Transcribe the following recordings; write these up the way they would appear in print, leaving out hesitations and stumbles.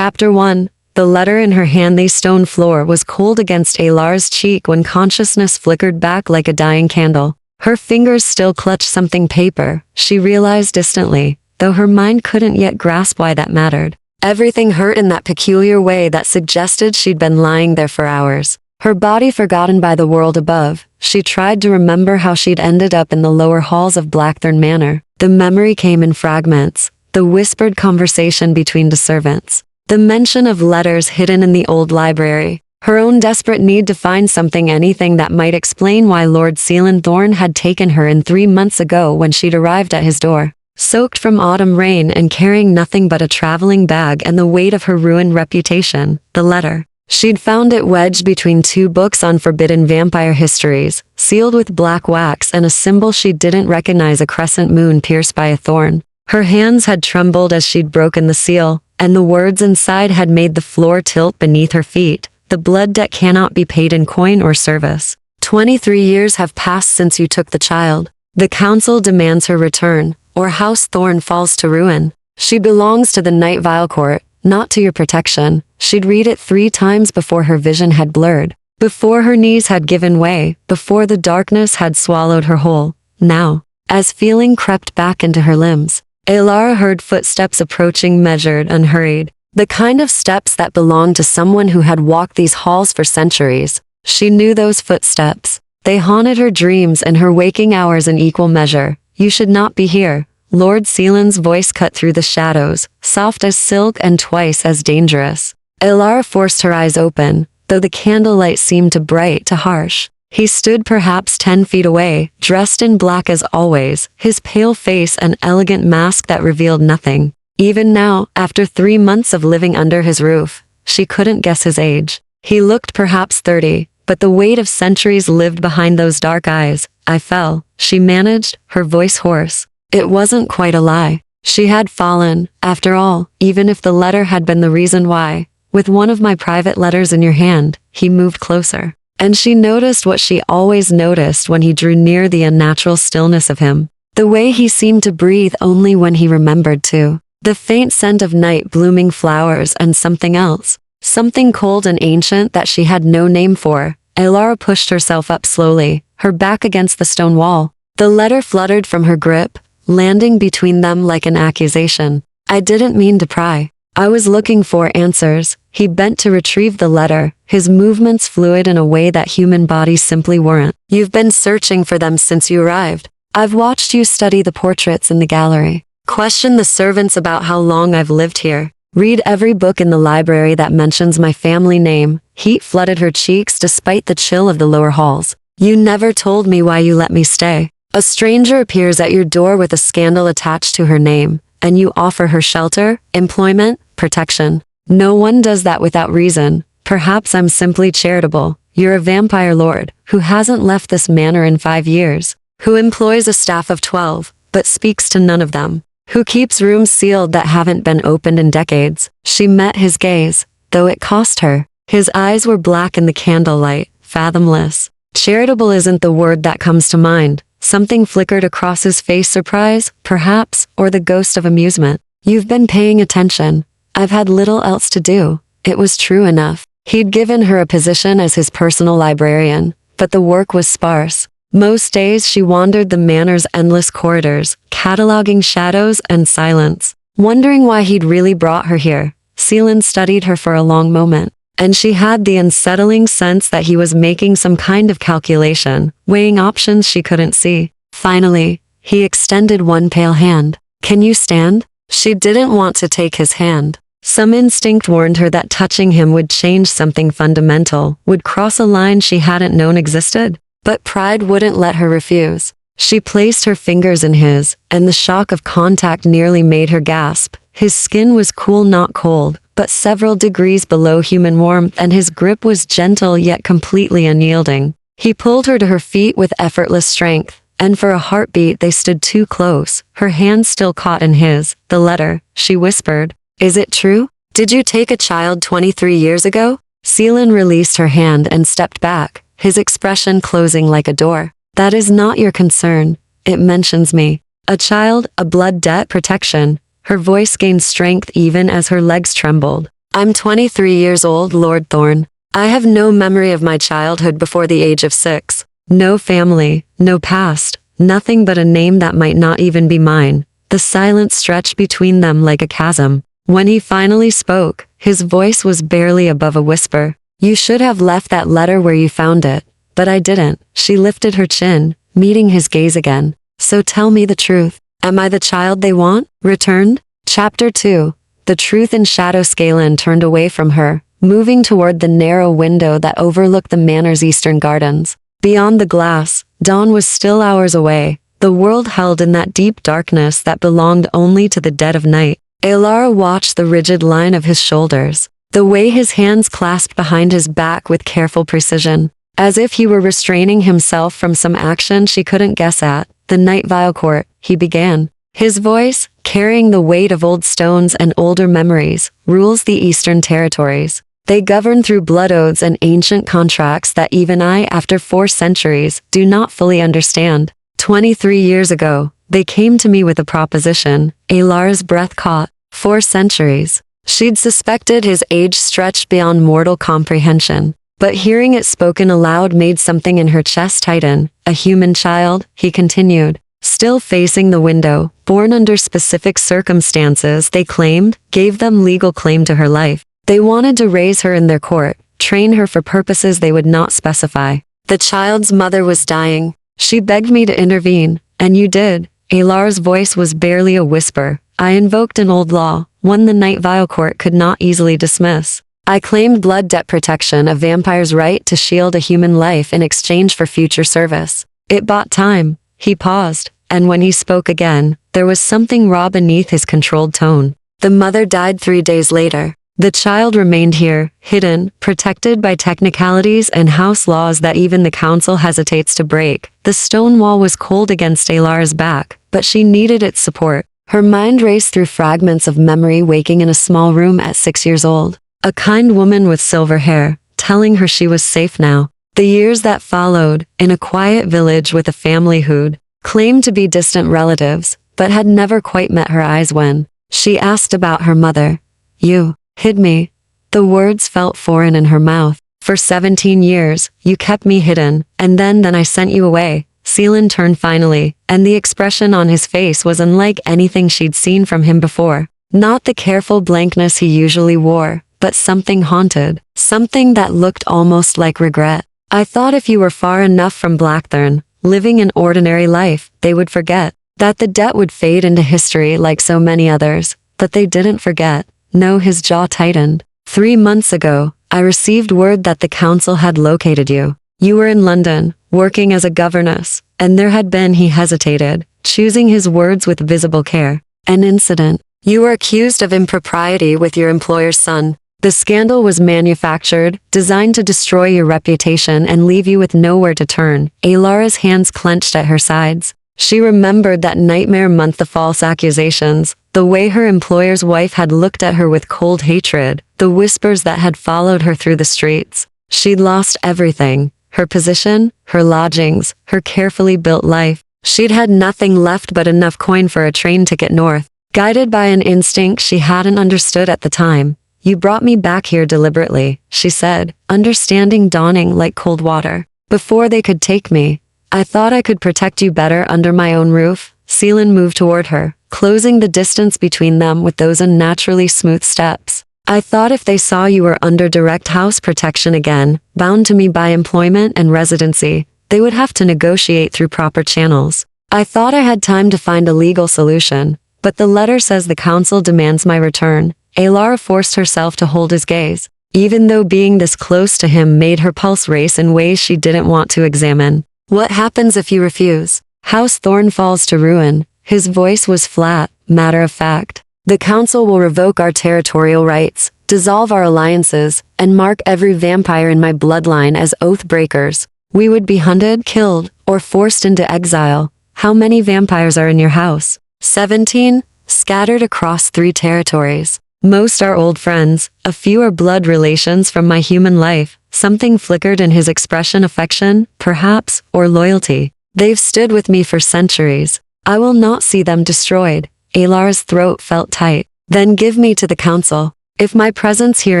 Chapter 1. The letter in her hand. The stone floor was cold against Alar's cheek when consciousness flickered back like a dying candle. Her fingers still clutched something paper, she realized distantly, though her mind couldn't yet grasp why that mattered. Everything hurt in that peculiar way that suggested she'd been lying there for hours. Her body forgotten by the world above, she tried to remember how she'd ended up in the lower halls of Blackthorn Manor. The memory came in fragments, the whispered conversation between the servants, the mention of letters hidden in the old library, her own desperate need to find something, anything that might explain why Lord Sealand Thorne had taken her in 3 months ago when she'd arrived at his door, soaked from autumn rain and carrying nothing but a traveling bag and the weight of her ruined reputation. The letter. She'd found it wedged between 2 books on forbidden vampire histories, sealed with black wax and a symbol she didn't recognize, a crescent moon pierced by a thorn. Her hands had trembled as she'd broken the seal, and the words inside had made the floor tilt beneath her feet. The blood debt cannot be paid in coin or service. 23 years have passed since you took the child. The council demands her return, or House Thorne falls to ruin. She belongs to the Night Vile Court, not to your protection. She'd read it 3 times before her vision had blurred, before her knees had given way, before the darkness had swallowed her whole. Now, as feeling crept back into her limbs, Alara heard footsteps approaching, measured, unhurried. The kind of steps that belonged to someone who had walked these halls for centuries. She knew those footsteps. They haunted her dreams and her waking hours in equal measure. You should not be here. Lord Sealand's voice cut through the shadows, soft as silk and twice as dangerous. Alara forced her eyes open, though the candlelight seemed too bright, too harsh. He stood perhaps 10 feet away, dressed in black as always, his pale face an elegant mask that revealed nothing. Even now, after 3 months of living under his roof, she couldn't guess his age. He looked perhaps 30, but the weight of centuries lived behind those dark eyes. I fell, she managed, her voice hoarse. It wasn't quite a lie. She had fallen, after all, even if the letter had been the reason why. With one of my private letters in your hand, he moved closer. And she noticed what she always noticed when he drew near, the unnatural stillness of him. The way he seemed to breathe only when he remembered to. The faint scent of night blooming flowers and something else. Something cold and ancient that she had no name for. Alara pushed herself up slowly, her back against the stone wall. The letter fluttered from her grip, landing between them like an accusation. I didn't mean to pry. I was looking for answers. He bent to retrieve the letter, his movements fluid in a way that human bodies simply weren't. You've been searching for them since you arrived. I've watched you study the portraits in the gallery. Question the servants about how long I've lived here. Read every book in the library that mentions my family name. Heat flooded her cheeks despite the chill of the lower halls. You never told me why you let me stay. A stranger appears at your door with a scandal attached to her name, and you offer her shelter, employment, protection. No one does that without reason. Perhaps I'm simply charitable. You're a vampire lord, who hasn't left this manor in 5 years, who employs a staff of 12, but speaks to none of them, who keeps rooms sealed that haven't been opened in decades. She met his gaze, though it cost her. His eyes were black in the candlelight, fathomless. Charitable isn't the word that comes to mind. Something flickered across his face, surprise, perhaps, or the ghost of amusement. You've been paying attention. I've had little else to do. It was true enough. He'd given her a position as his personal librarian, but the work was sparse. Most days she wandered the manor's endless corridors, cataloging shadows and silence, wondering why he'd really brought her here. Sealand studied her for a long moment, and she had the unsettling sense that he was making some kind of calculation, weighing options she couldn't see. Finally, he extended one pale hand. Can you stand? She didn't want to take his hand. Some instinct warned her that touching him would change something fundamental, would cross a line she hadn't known existed. But pride wouldn't let her refuse. She placed her fingers in his, and the shock of contact nearly made her gasp. His skin was cool, not cold, but several degrees below human warmth, and his grip was gentle yet completely unyielding. He pulled her to her feet with effortless strength, and for a heartbeat they stood too close, her hand still caught in his. The letter, she whispered. Is it true? Did you take a child 23 years ago? Sealand released her hand and stepped back, his expression closing like a door. That is not your concern. It mentions me. A child, a blood debt, protection. Her voice gained strength even as her legs trembled. I'm 23 years old, Lord Thorn. I have no memory of my childhood before the age of 6. No family, no past, nothing but a name that might not even be mine. The silence stretched between them like a chasm. When he finally spoke, his voice was barely above a whisper. You should have left that letter where you found it. But I didn't. She lifted her chin, meeting his gaze again. So tell me the truth. Am I the child they want? Returned? Chapter 2. The truth in shadow. Scalen turned away from her, moving toward the narrow window that overlooked the manor's eastern gardens. Beyond the glass, dawn was still hours away, the world held in that deep darkness that belonged only to the dead of night. Alara watched the rigid line of his shoulders, the way his hands clasped behind his back with careful precision, as if he were restraining himself from some action she couldn't guess at. The Night Vile Court, he began. His voice, carrying the weight of old stones and older memories, rules the Eastern Territories. They govern through blood oaths and ancient contracts that even I, after 4 centuries, do not fully understand. 23 years ago, they came to me with a proposition. Alara's breath caught. 4 centuries. She'd suspected his age stretched beyond mortal comprehension. But hearing it spoken aloud made something in her chest tighten. A human child, he continued, still facing the window, born under specific circumstances they claimed, gave them legal claim to her life. They wanted to raise her in their court, train her for purposes they would not specify. The child's mother was dying. She begged me to intervene, and you did. Alara's voice was barely a whisper. I invoked an old law, one the Night Vile Court could not easily dismiss. I claimed blood debt protection, a vampire's right to shield a human life in exchange for future service. It bought time. He paused, and when he spoke again, there was something raw beneath his controlled tone. The mother died 3 days later. The child remained here, hidden, protected by technicalities and house laws that even the council hesitates to break. The stone wall was cold against Alara's back, but she needed its support. Her mind raced through fragments of memory, waking in a small room at 6 years old. A kind woman with silver hair, telling her she was safe now. The years that followed, in a quiet village with a family who'd claimed to be distant relatives, but had never quite met her eyes when she asked about her mother. You hid me. The words felt foreign in her mouth. For 17 years, you kept me hidden, and then I sent you away. Scalen turned finally, and the expression on his face was unlike anything she'd seen from him before. Not the careful blankness he usually wore, but something haunted, something that looked almost like regret. I thought if you were far enough from Blackthorn, living an ordinary life, they would forget, that the debt would fade into history like so many others, but they didn't forget. No, his jaw tightened. 3 months ago, I received word that the council had located you. You were in London, working as a governess, and there had been, he hesitated, choosing his words with visible care, an incident. You were accused of impropriety with your employer's son. The scandal was manufactured, designed to destroy your reputation and leave you with nowhere to turn. Alara's hands clenched at her sides. She remembered that nightmare month, the false accusations, the way her employer's wife had looked at her with cold hatred, the whispers that had followed her through the streets. She'd lost everything, her position, her lodgings, her carefully built life. She'd had nothing left but enough coin for a train ticket north. Guided by an instinct she hadn't understood at the time. You brought me back here deliberately, she said, understanding dawning like cold water. Before they could take me, I thought I could protect you better under my own roof. Scalen moved toward her, closing the distance between them with those unnaturally smooth steps. I thought if they saw you were under direct house protection again, bound to me by employment and residency, they would have to negotiate through proper channels. I thought I had time to find a legal solution, but the letter says the council demands my return. Alara forced herself to hold his gaze, even though being this close to him made her pulse race in ways she didn't want to examine. What happens if you refuse? House Thorn falls to ruin. His voice was flat, matter of fact. The council will revoke our territorial rights, dissolve our alliances, and mark every vampire in my bloodline as oath breakers. We would be hunted, killed, or forced into exile. How many vampires are in your house? 17, scattered across 3 territories. Most are old friends, a few are blood relations from my human life. Something flickered in his expression, affection, perhaps, or loyalty. They've stood with me for centuries. I will not see them destroyed. Alara's throat felt tight. Then give me to the council. If my presence here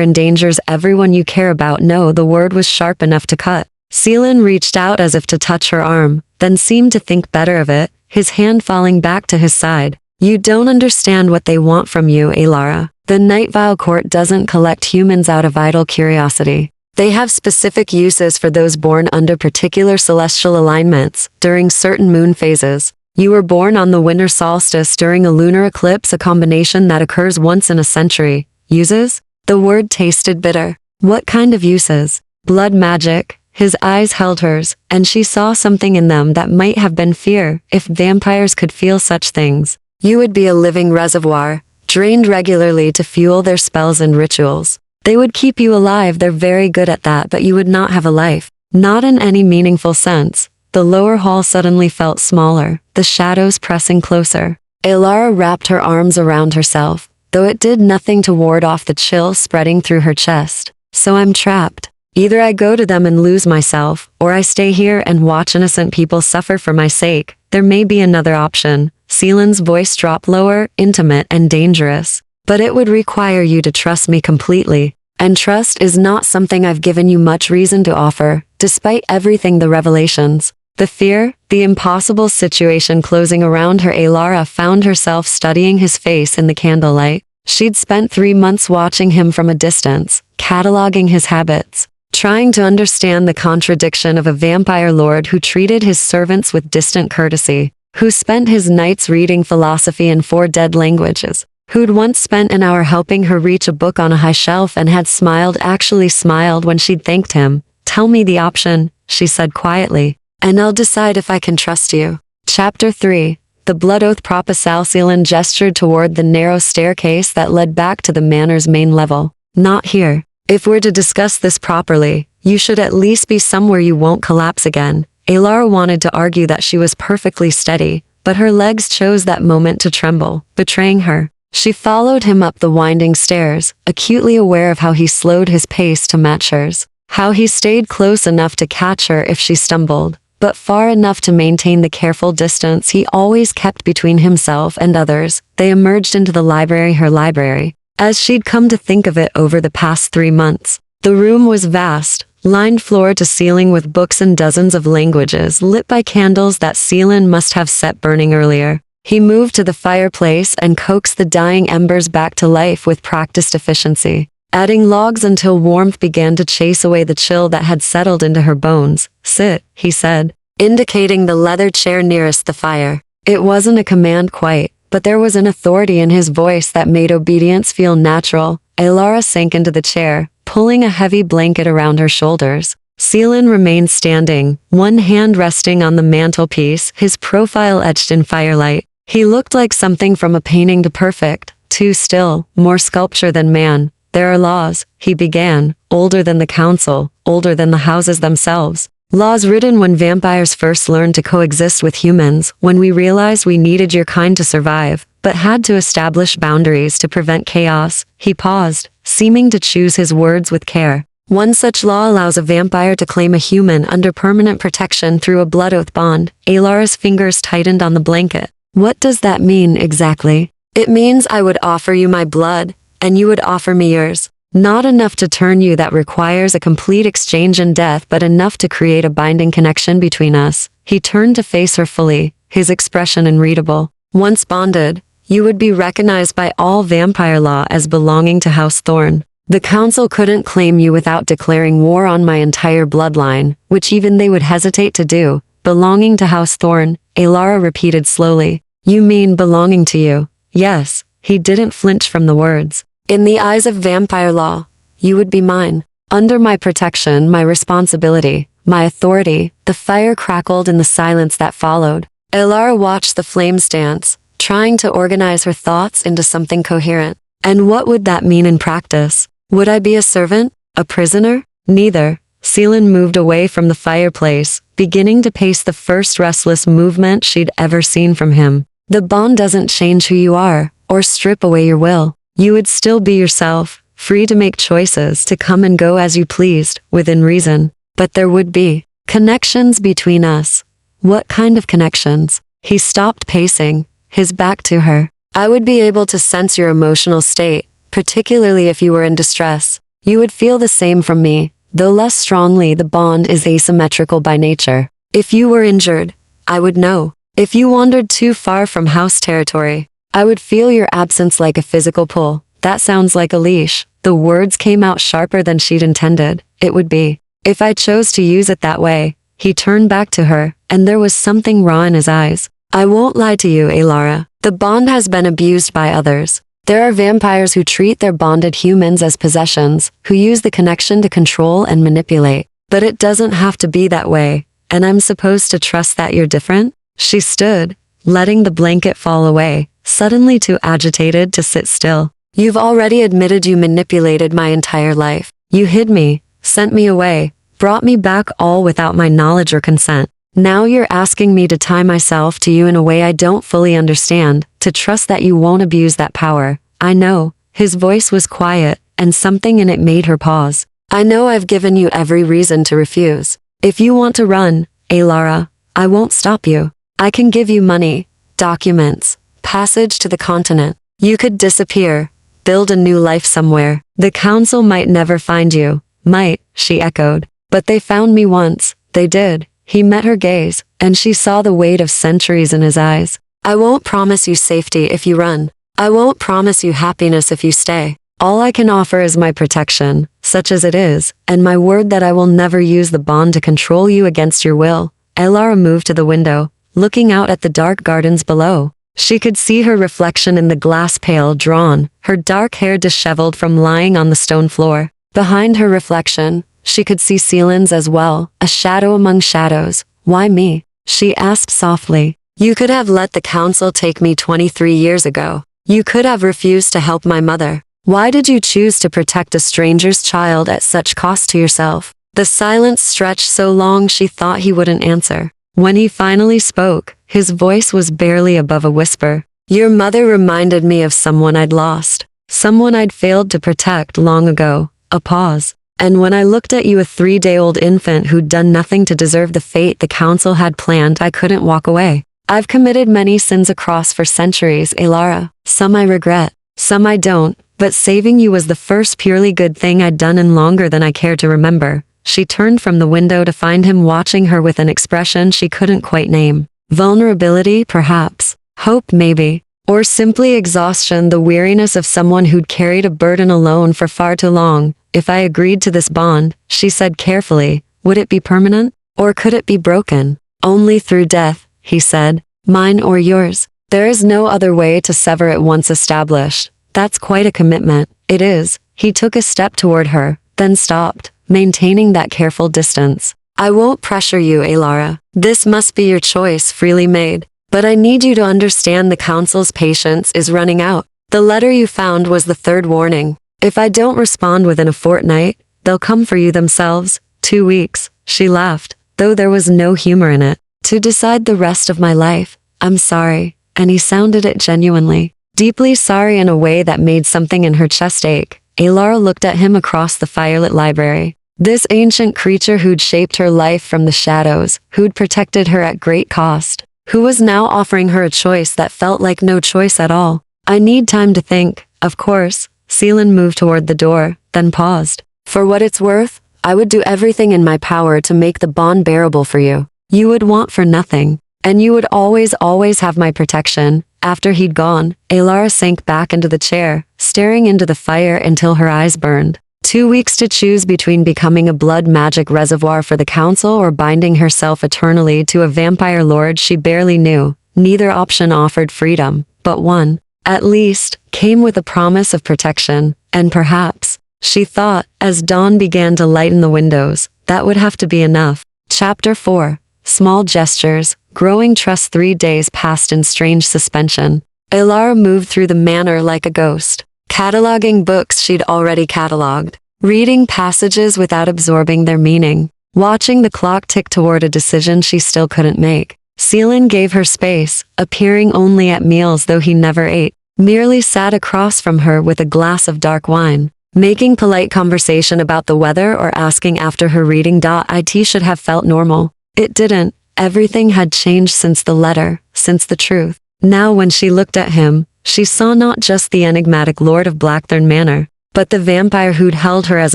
endangers everyone you care about, no, the word was sharp enough to cut. Seelan reached out as if to touch her arm, then seemed to think better of it, his hand falling back to his side. You don't understand what they want from you, Alara. The Night Vile Court doesn't collect humans out of idle curiosity. They have specific uses for those born under particular celestial alignments, during certain moon phases. You were born on the winter solstice during a lunar eclipse, a combination that occurs once in a century. Uses? The word tasted bitter. What kind of uses? Blood magic. His eyes held hers, and she saw something in them that might have been fear. If vampires could feel such things, you would be a living reservoir, drained regularly to fuel their spells and rituals. They would keep you alive, they're very good at that, but you would not have a life. Not in any meaningful sense. The lower hall suddenly felt smaller, the shadows pressing closer. Alara wrapped her arms around herself, though it did nothing to ward off the chill spreading through her chest. So I'm trapped. Either I go to them and lose myself, or I stay here and watch innocent people suffer for my sake. There may be another option. Seelan's voice dropped lower, intimate and dangerous. But it would require you to trust me completely. And trust is not something I've given you much reason to offer, despite everything, the revelations. The fear, the impossible situation closing around her. Alara found herself studying his face in the candlelight. She'd spent 3 months watching him from a distance, cataloging his habits, trying to understand the contradiction of a vampire lord who treated his servants with distant courtesy, who spent his nights reading philosophy in 4 dead languages, who'd once spent an hour helping her reach a book on a high shelf and had smiled, actually smiled when she'd thanked him. Tell me the option, she said quietly, and I'll decide if I can trust you. Chapter 3. The Blood Oath. Proposal. Seelan gestured toward the narrow staircase that led back to the manor's main level. Not here. If we're to discuss this properly, you should at least be somewhere you won't collapse again. Alara wanted to argue that she was perfectly steady, but her legs chose that moment to tremble, betraying her. She followed him up the winding stairs, acutely aware of how he slowed his pace to match hers, how he stayed close enough to catch her if she stumbled, but far enough to maintain the careful distance he always kept between himself and others. They emerged into the library, her library, as she'd come to think of it over the past 3 months. The room was vast, lined floor to ceiling with books and dozens of languages lit by candles that Seelan must have set burning earlier. He moved to the fireplace and coaxed the dying embers back to life with practiced efficiency, adding logs until warmth began to chase away the chill that had settled into her bones. Sit, he said, indicating the leather chair nearest the fire. It wasn't a command quite, but there was an authority in his voice that made obedience feel natural. Alara sank into the chair, pulling a heavy blanket around her shoulders. Seelan remained standing, one hand resting on the mantelpiece, his profile etched in firelight. He looked like something from a painting, to perfect, too still, more sculpture than man. There are laws, he began, older than the council, older than the houses themselves. Laws written when vampires first learned to coexist with humans, when we realized we needed your kind to survive, but had to establish boundaries to prevent chaos. He paused, seeming to choose his words with care. One such law allows a vampire to claim a human under permanent protection through a blood oath bond. Alara's fingers tightened on the blanket. What does that mean exactly? It means I would offer you my blood, and you would offer me yours. Not enough to turn you, that requires a complete exchange in death, but enough to create a binding connection between us. He turned to face her fully, his expression unreadable. Once bonded, you would be recognized by all vampire law as belonging to House Thorn. The council couldn't claim you without declaring war on my entire bloodline, which even they would hesitate to do. Belonging to House Thorn, Alara repeated slowly. You mean belonging to you? Yes. He didn't flinch from the words. In the eyes of vampire law, you would be mine. Under my protection, my responsibility, my authority. The fire crackled in the silence that followed. Alara watched the flames dance, trying to organize her thoughts into something coherent. And what would that mean in practice? Would I be a servant? A prisoner? Neither. Seelan moved away from the fireplace, beginning to pace, the first restless movement she'd ever seen from him. The bond doesn't change who you are, or strip away your will. You would still be yourself, free to make choices, to come and go as you pleased, within reason. But there would be connections between us. What kind of connections? He stopped pacing, his back to her. I would be able to sense your emotional state, particularly if you were in distress. You would feel the same from me, though less strongly. The bond is asymmetrical by nature. If you were injured, I would know. If you wandered too far from house territory, I would feel your absence like a physical pull. That sounds like a leash. The words came out sharper than she'd intended. It would be. If I chose to use it that way. He turned back to her, and there was something raw in his eyes. I won't lie to you, Alara. The bond has been abused by others. There are vampires who treat their bonded humans as possessions, who use the connection to control and manipulate. But it doesn't have to be that way, and I'm supposed to trust that you're different? She stood, letting the blanket fall away, suddenly too agitated to sit still. You've already admitted you manipulated my entire life. You hid me, sent me away, brought me back all without my knowledge or consent. Now you're asking me to tie myself to you in a way I don't fully understand, to trust that you won't abuse that power. I know. His voice was quiet, and something in it made her pause. I know I've given you every reason to refuse. If you want to run, Alara, I won't stop you. I can give you money, documents, passage to the continent. You could disappear, build a new life somewhere. The council might never find you. Might, she echoed. But they found me once. They did. He met her gaze, and she saw the weight of centuries in his eyes. I won't promise you safety if you run. I won't promise you happiness if you stay. All I can offer is my protection, such as it is, and my word that I will never use the bond to control you against your will. Alara moved to the window, looking out at the dark gardens below. She could see her reflection in the glass pail drawn, her dark hair disheveled from lying on the stone floor. Behind her reflection, she could see Seelan's as well, a shadow among shadows. Why me? She asked softly. You could have let the council take me 23 years ago. You could have refused to help my mother. Why did you choose to protect a stranger's child at such cost to yourself? The silence stretched so long she thought he wouldn't answer. When he finally spoke, his voice was barely above a whisper. Your mother reminded me of someone I'd lost. Someone I'd failed to protect long ago. A pause. And when I looked at you, a 3-day-old infant who'd done nothing to deserve the fate the council had planned, I couldn't walk away. I've committed many sins across for centuries, Alara. Some I regret, some I don't, but saving you was the first purely good thing I'd done in longer than I cared to remember. She turned from the window to find him watching her with an expression she couldn't quite name. Vulnerability, perhaps. Hope, maybe. Or simply exhaustion, the weariness of someone who'd carried a burden alone for far too long. If I agreed to this bond, she said carefully, would it be permanent? Or could it be broken? Only through death, he said. Mine or yours. There is no other way to sever it once established. That's quite a commitment. It is. He took a step toward her, then stopped, maintaining that careful distance. I won't pressure you, Alara. This must be your choice, freely made. But I need you to understand the council's patience is running out. The letter you found was the third warning. If I don't respond within a fortnight, they'll come for you themselves. 2 weeks, she laughed, though there was no humor in it. To decide the rest of my life. I'm sorry, and he sounded it genuinely. Deeply sorry in a way that made something in her chest ache. Alara looked at him across the firelit library. This ancient creature who'd shaped her life from the shadows, who'd protected her at great cost, who was now offering her a choice that felt like no choice at all. I need time to think, of course. Seelan moved toward the door, then paused. For what it's worth, I would do everything in my power to make the bond bearable for you. You would want for nothing, and you would always have my protection. After he'd gone, Alara sank back into the chair, staring into the fire until her eyes burned. 2 weeks to choose between becoming a blood magic reservoir for the council or binding herself eternally to a vampire lord she barely knew. Neither option offered freedom, but one, at least, came with a promise of protection, and perhaps, she thought, as dawn began to lighten the windows, that would have to be enough. Chapter 4. Small gestures, growing trust. 3 days passed in strange suspension. Alara moved through the manor like a ghost, cataloging books she'd already cataloged, reading passages without absorbing their meaning, watching the clock tick toward a decision she still couldn't make. Seelan gave her space, appearing only at meals though he never ate, merely sat across from her with a glass of dark wine, making polite conversation about the weather or asking after her reading. It should have felt normal. It didn't. Everything had changed since the letter, since the truth. Now when she looked at him, she saw not just the enigmatic Lord of Blackthorn Manor, but the vampire who'd held her as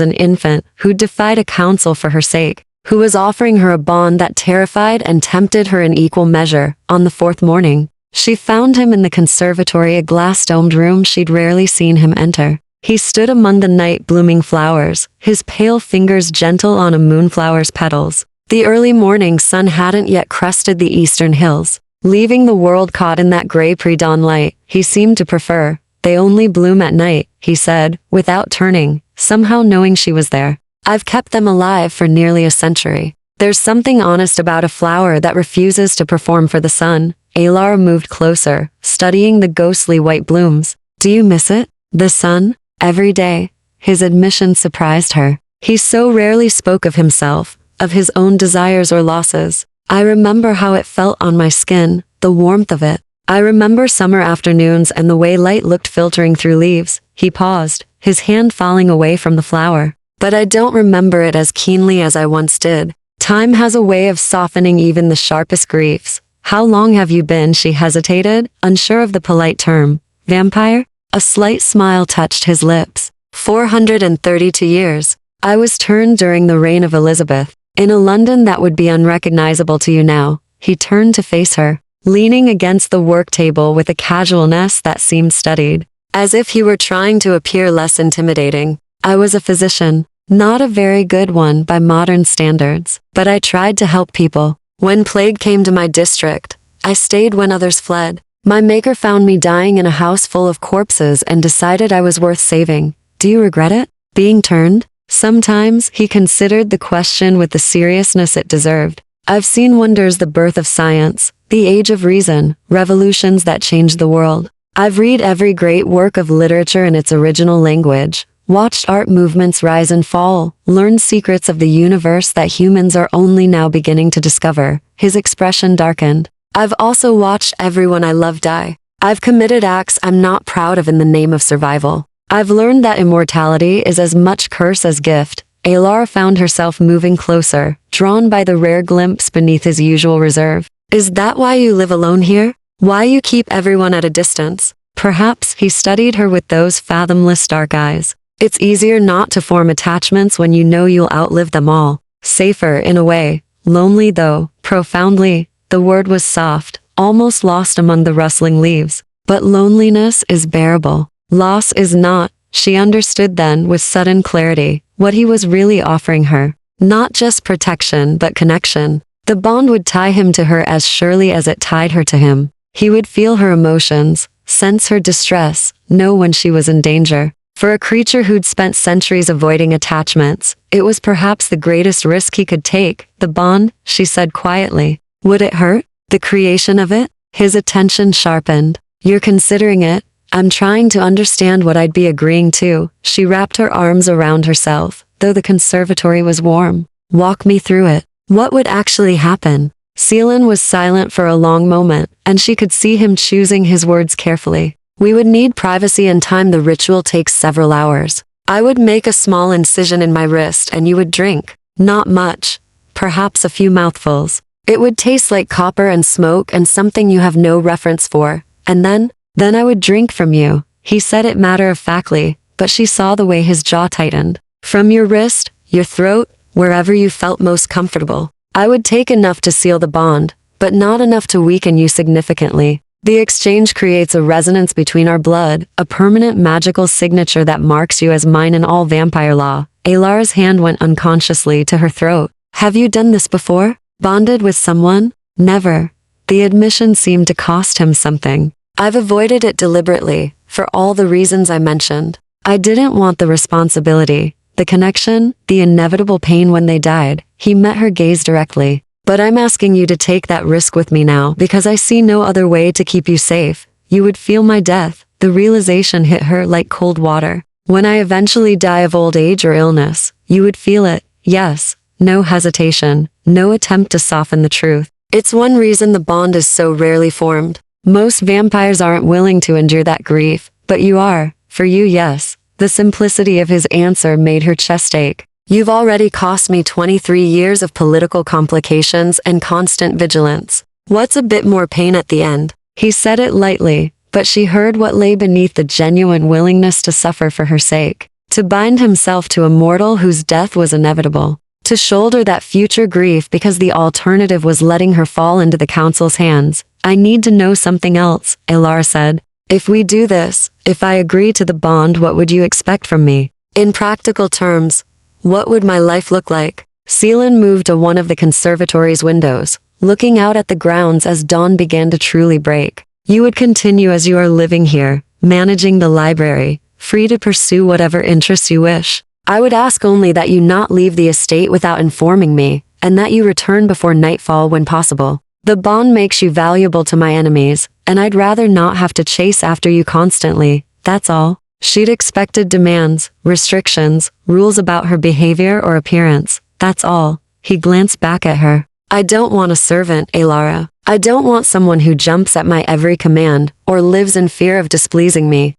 an infant, who'd defied a council for her sake, who was offering her a bond that terrified and tempted her in equal measure. On the fourth morning, she found him in the conservatory, a glass-domed room she'd rarely seen him enter. He stood among the night-blooming flowers, his pale fingers gentle on a moonflower's petals. The early morning sun hadn't yet crested the eastern hills, leaving the world caught in that gray pre-dawn light. He seemed to prefer, "They only bloom at night," he said, without turning, somehow knowing she was there. "I've kept them alive for nearly a century. There's something honest about a flower that refuses to perform for the sun." Alar moved closer, studying the ghostly white blooms. "Do you miss it? The sun? Every day?" His admission surprised her. He so rarely spoke of himself, of his own desires or losses. "I remember how it felt on my skin, the warmth of it. I remember summer afternoons and the way light looked filtering through leaves." He paused, his hand falling away from the flower. "But I don't remember it as keenly as I once did. Time has a way of softening even the sharpest griefs." "How long have you been?" She hesitated, unsure of the polite term. "Vampire?" A slight smile touched his lips. 432 years. I was turned during the reign of Elizabeth, in a London that would be unrecognizable to you now." He turned to face her, leaning against the work table with a casualness that seemed studied, as if he were trying to appear less intimidating. "I was a physician, not a very good one by modern standards, but I tried to help people. When plague came to my district, I stayed when others fled. My maker found me dying in a house full of corpses and decided I was worth saving." "Do you regret it? Being turned?" Sometimes, he considered the question with the seriousness it deserved. "I've seen wonders, the birth of science, the age of reason, revolutions that changed the world. I've read every great work of literature in its original language, watched art movements rise and fall, learned secrets of the universe that humans are only now beginning to discover." His expression darkened. "I've also watched everyone I love die. I've committed acts I'm not proud of in the name of survival. I've learned that immortality is as much curse as gift." Alar found herself moving closer, drawn by the rare glimpse beneath his usual reserve. "Is that why you live alone here? Why you keep everyone at a distance?" Perhaps he studied her with those fathomless dark eyes. "It's easier not to form attachments when you know you'll outlive them all. Safer in a way. Lonely though, profoundly." The word was soft, almost lost among the rustling leaves. "But loneliness is bearable. Loss is not." She understood then with sudden clarity what he was really offering her. Not just protection but connection. The bond would tie him to her as surely as it tied her to him. He would feel her emotions, sense her distress, know when she was in danger. For a creature who'd spent centuries avoiding attachments, it was perhaps the greatest risk he could take. "The bond," she said quietly. "Would it hurt? The creation of it?" His attention sharpened. "You're considering it? I'm trying to understand what I'd be agreeing to." She wrapped her arms around herself, though the conservatory was warm. "Walk me through it. What would actually happen?" Seelan was silent for a long moment, and she could see him choosing his words carefully. "We would need privacy and time. The ritual takes several hours. I would make a small incision in my wrist and you would drink. Not much. Perhaps a few mouthfuls. It would taste like copper and smoke and something you have no reference for. And then I would drink from you." He said it matter-of-factly, but she saw the way his jaw tightened. "From your wrist, your throat, wherever you felt most comfortable. I would take enough to seal the bond, but not enough to weaken you significantly. The exchange creates a resonance between our blood, a permanent magical signature that marks you as mine in all vampire law." Alar's hand went unconsciously to her throat. "Have you done this before? Bonded with someone?" "Never." The admission seemed to cost him something. "I've avoided it deliberately, for all the reasons I mentioned. I didn't want the responsibility, the connection, the inevitable pain when they died." He met her gaze directly. "But I'm asking you to take that risk with me now because I see no other way to keep you safe. You would feel my death." The realization hit her like cold water. "When I eventually die of old age or illness, you would feel it." Yes. No hesitation, no attempt to soften the truth. "It's one reason the bond is so rarely formed. Most vampires aren't willing to endure that grief, but you are. For you, yes." The simplicity of his answer made her chest ache. "You've already cost me 23 years of political complications and constant vigilance. What's a bit more pain at the end?" He said it lightly, but she heard what lay beneath the genuine willingness to suffer for her sake, to bind himself to a mortal whose death was inevitable, to shoulder that future grief because the alternative was letting her fall into the council's hands. I need to know something else, Elara said. If we do this, if I agree to the bond, what would you expect from me? In practical terms, what would my life look like? Seelan moved to one of the conservatory's windows, looking out at the grounds as dawn began to truly break. You would continue as you are living here, managing the library, free to pursue whatever interests you wish. I would ask only that you not leave the estate without informing me, and that you return before nightfall when possible. The bond makes you valuable to my enemies, and I'd rather not have to chase after you constantly, that's all. She'd expected demands, restrictions, rules about her behavior or appearance, that's all. He glanced back at her. I don't want a servant, Elara. I don't want someone who jumps at my every command, or lives in fear of displeasing me.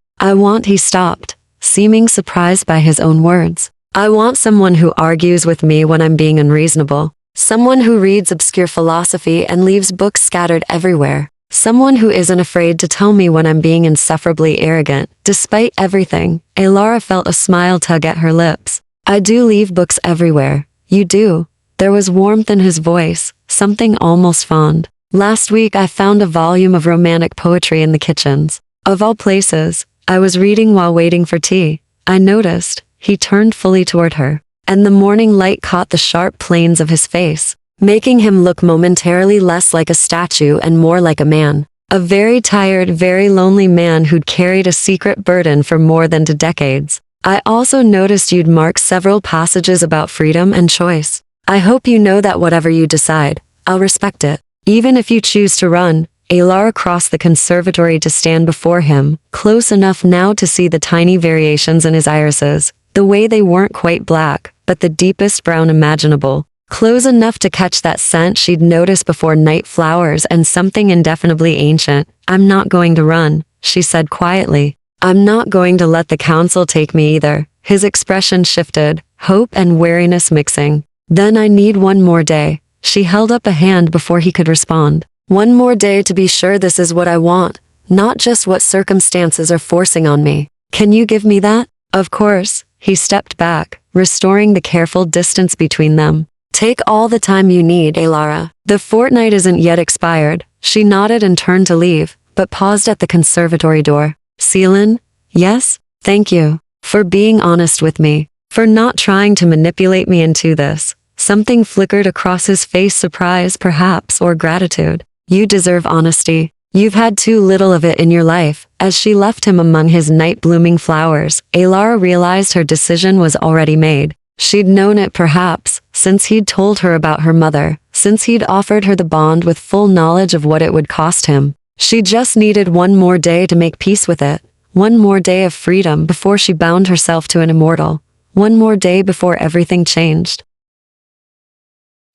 He stopped, seeming surprised by his own words. I want someone who argues with me when I'm being unreasonable. Someone who reads obscure philosophy and leaves books scattered everywhere. Someone who isn't afraid to tell me when I'm being insufferably arrogant. Despite everything, Elara felt a smile tug at her lips. I do leave books everywhere. You do. There was warmth in his voice, something almost fond. Last week I found a volume of romantic poetry in the kitchens. Of all places, I was reading while waiting for tea. I noticed. He turned fully toward her, and the morning light caught the sharp planes of his face, making him look momentarily less like a statue and more like a man. A very tired, very lonely man who'd carried a secret burden for more than 2 decades. I also noticed you'd marked several passages about freedom and choice. I hope you know that whatever you decide, I'll respect it. Even if you choose to run. Elara crossed the conservatory to stand before him, close enough now to see the tiny variations in his irises, the way they weren't quite black, but the deepest brown imaginable. Close enough to catch that scent she'd noticed before, night flowers and something indefinably ancient. I'm not going to run, she said quietly. I'm not going to let the council take me either. His expression shifted, hope and wariness mixing. Then I need one more day. She held up a hand before he could respond. One more day to be sure this is what I want, not just what circumstances are forcing on me. Can you give me that? Of course. He stepped back, restoring the careful distance between them. Take all the time you need, Elara. The fortnight isn't yet expired. She nodded and turned to leave, but paused at the conservatory door. Seelan? Yes? Thank you. For being honest with me. For not trying to manipulate me into this. Something flickered across his face, surprise perhaps, or gratitude. You deserve honesty. You've had too little of it in your life. As she left him among his night-blooming flowers, Elara realized her decision was already made. She'd known it perhaps, since he'd told her about her mother, since he'd offered her the bond with full knowledge of what it would cost him. She just needed one more day to make peace with it. One more day of freedom before she bound herself to an immortal. One more day before everything changed.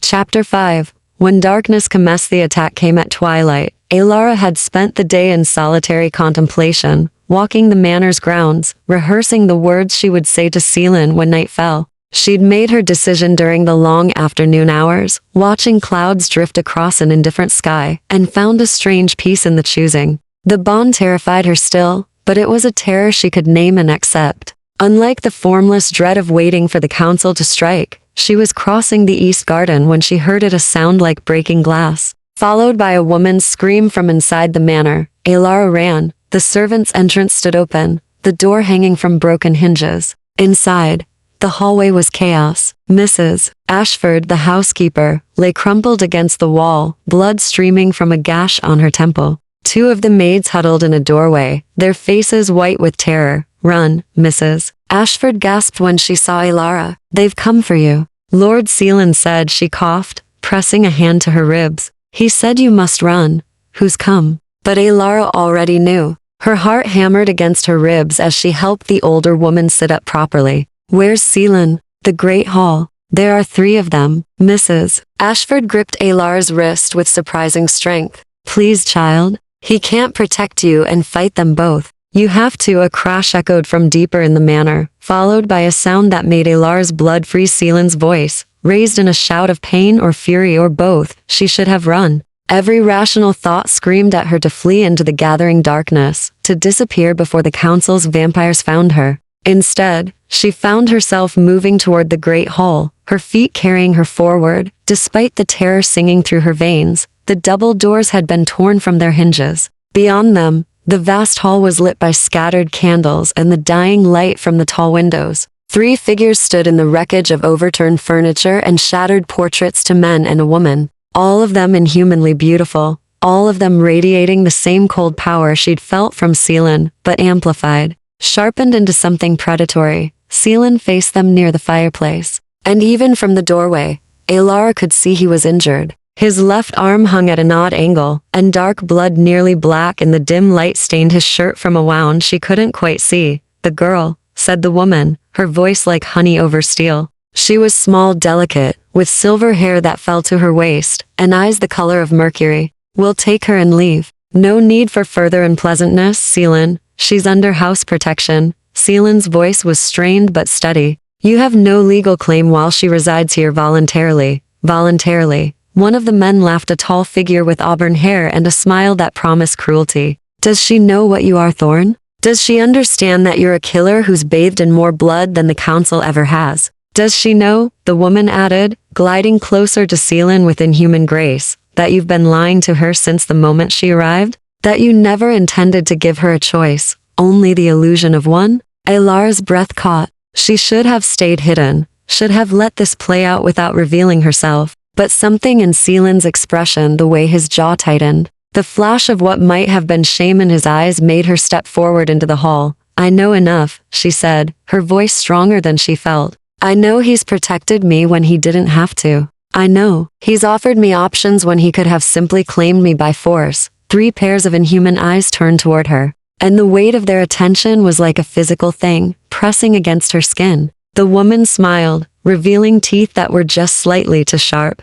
Chapter 5. When darkness commenced, the attack came at twilight. Elara had spent the day in solitary contemplation, walking the manor's grounds, rehearsing the words she would say to Seelan when night fell. She'd made her decision during the long afternoon hours, watching clouds drift across an indifferent sky, and found a strange peace in the choosing. The bond terrified her still, but it was a terror she could name and accept. Unlike the formless dread of waiting for the council to strike, she was crossing the east garden when she heard a sound like breaking glass, followed by a woman's scream from inside the manor. Elara ran. The servants' entrance stood open, the door hanging from broken hinges. Inside, the hallway was chaos. Mrs. Ashford, the housekeeper, lay crumpled against the wall, blood streaming from a gash on her temple. 2 of the maids huddled in a doorway, their faces white with terror. Run, Mrs. Ashford gasped when she saw Elara. They've come for you. Lord Seelan said, she coughed, pressing a hand to her ribs. He said you must run. Who's come? But Elara already knew. Her heart hammered against her ribs as she helped the older woman sit up properly. Where's Seelan? The Great Hall. There are 3 of them. Mrs. Ashford gripped Elara's wrist with surprising strength. Please, child. He can't protect you and fight them both. You have to. A crash echoed from deeper in the manor, followed by a sound that made Elara's blood freeze. Seelan's voice, raised in a shout of pain or fury or both. She should have run. Every rational thought screamed at her to flee into the gathering darkness, to disappear before the council's vampires found her. Instead, she found herself moving toward the great hall, her feet carrying her forward, despite the terror singing through her veins. The double doors had been torn from their hinges. Beyond them, the vast hall was lit by scattered candles and the dying light from the tall windows. 3 figures stood in the wreckage of overturned furniture and shattered portraits to men and a woman, all of them inhumanly beautiful, all of them radiating the same cold power she'd felt from Seelan, but amplified, sharpened into something predatory. Seelan faced them near the fireplace, and even from the doorway, Alara could see he was injured. His left arm hung at an odd angle, and dark blood nearly black in the dim light stained his shirt from a wound she couldn't quite see. "The girl," said the woman, her voice like honey over steel. She was small, delicate, with silver hair that fell to her waist, and eyes the color of mercury. "We'll take her and leave. No need for further unpleasantness, Seelan. She's under house protection." Seelan's voice was strained but steady. "You have no legal claim while she resides here voluntarily." Voluntarily. One of the men laughed, a tall figure with auburn hair and a smile that promised cruelty. "Does she know what you are, Thorn? Does she understand that you're a killer who's bathed in more blood than the council ever has? Does she know," the woman added, gliding closer to Seelan with inhuman grace, "that you've been lying to her since the moment she arrived? That you never intended to give her a choice, only the illusion of one?" Alara's breath caught. She should have stayed hidden, should have let this play out without revealing herself. But something in Seelan's expression, the way his jaw tightened, the flash of what might have been shame in his eyes made her step forward into the hall. "I know enough," she said, her voice stronger than she felt. "I know he's protected me when he didn't have to. I know he's offered me options when he could have simply claimed me by force." 3 pairs of inhuman eyes turned toward her, and the weight of their attention was like a physical thing, pressing against her skin. The woman smiled, revealing teeth that were just slightly too sharp.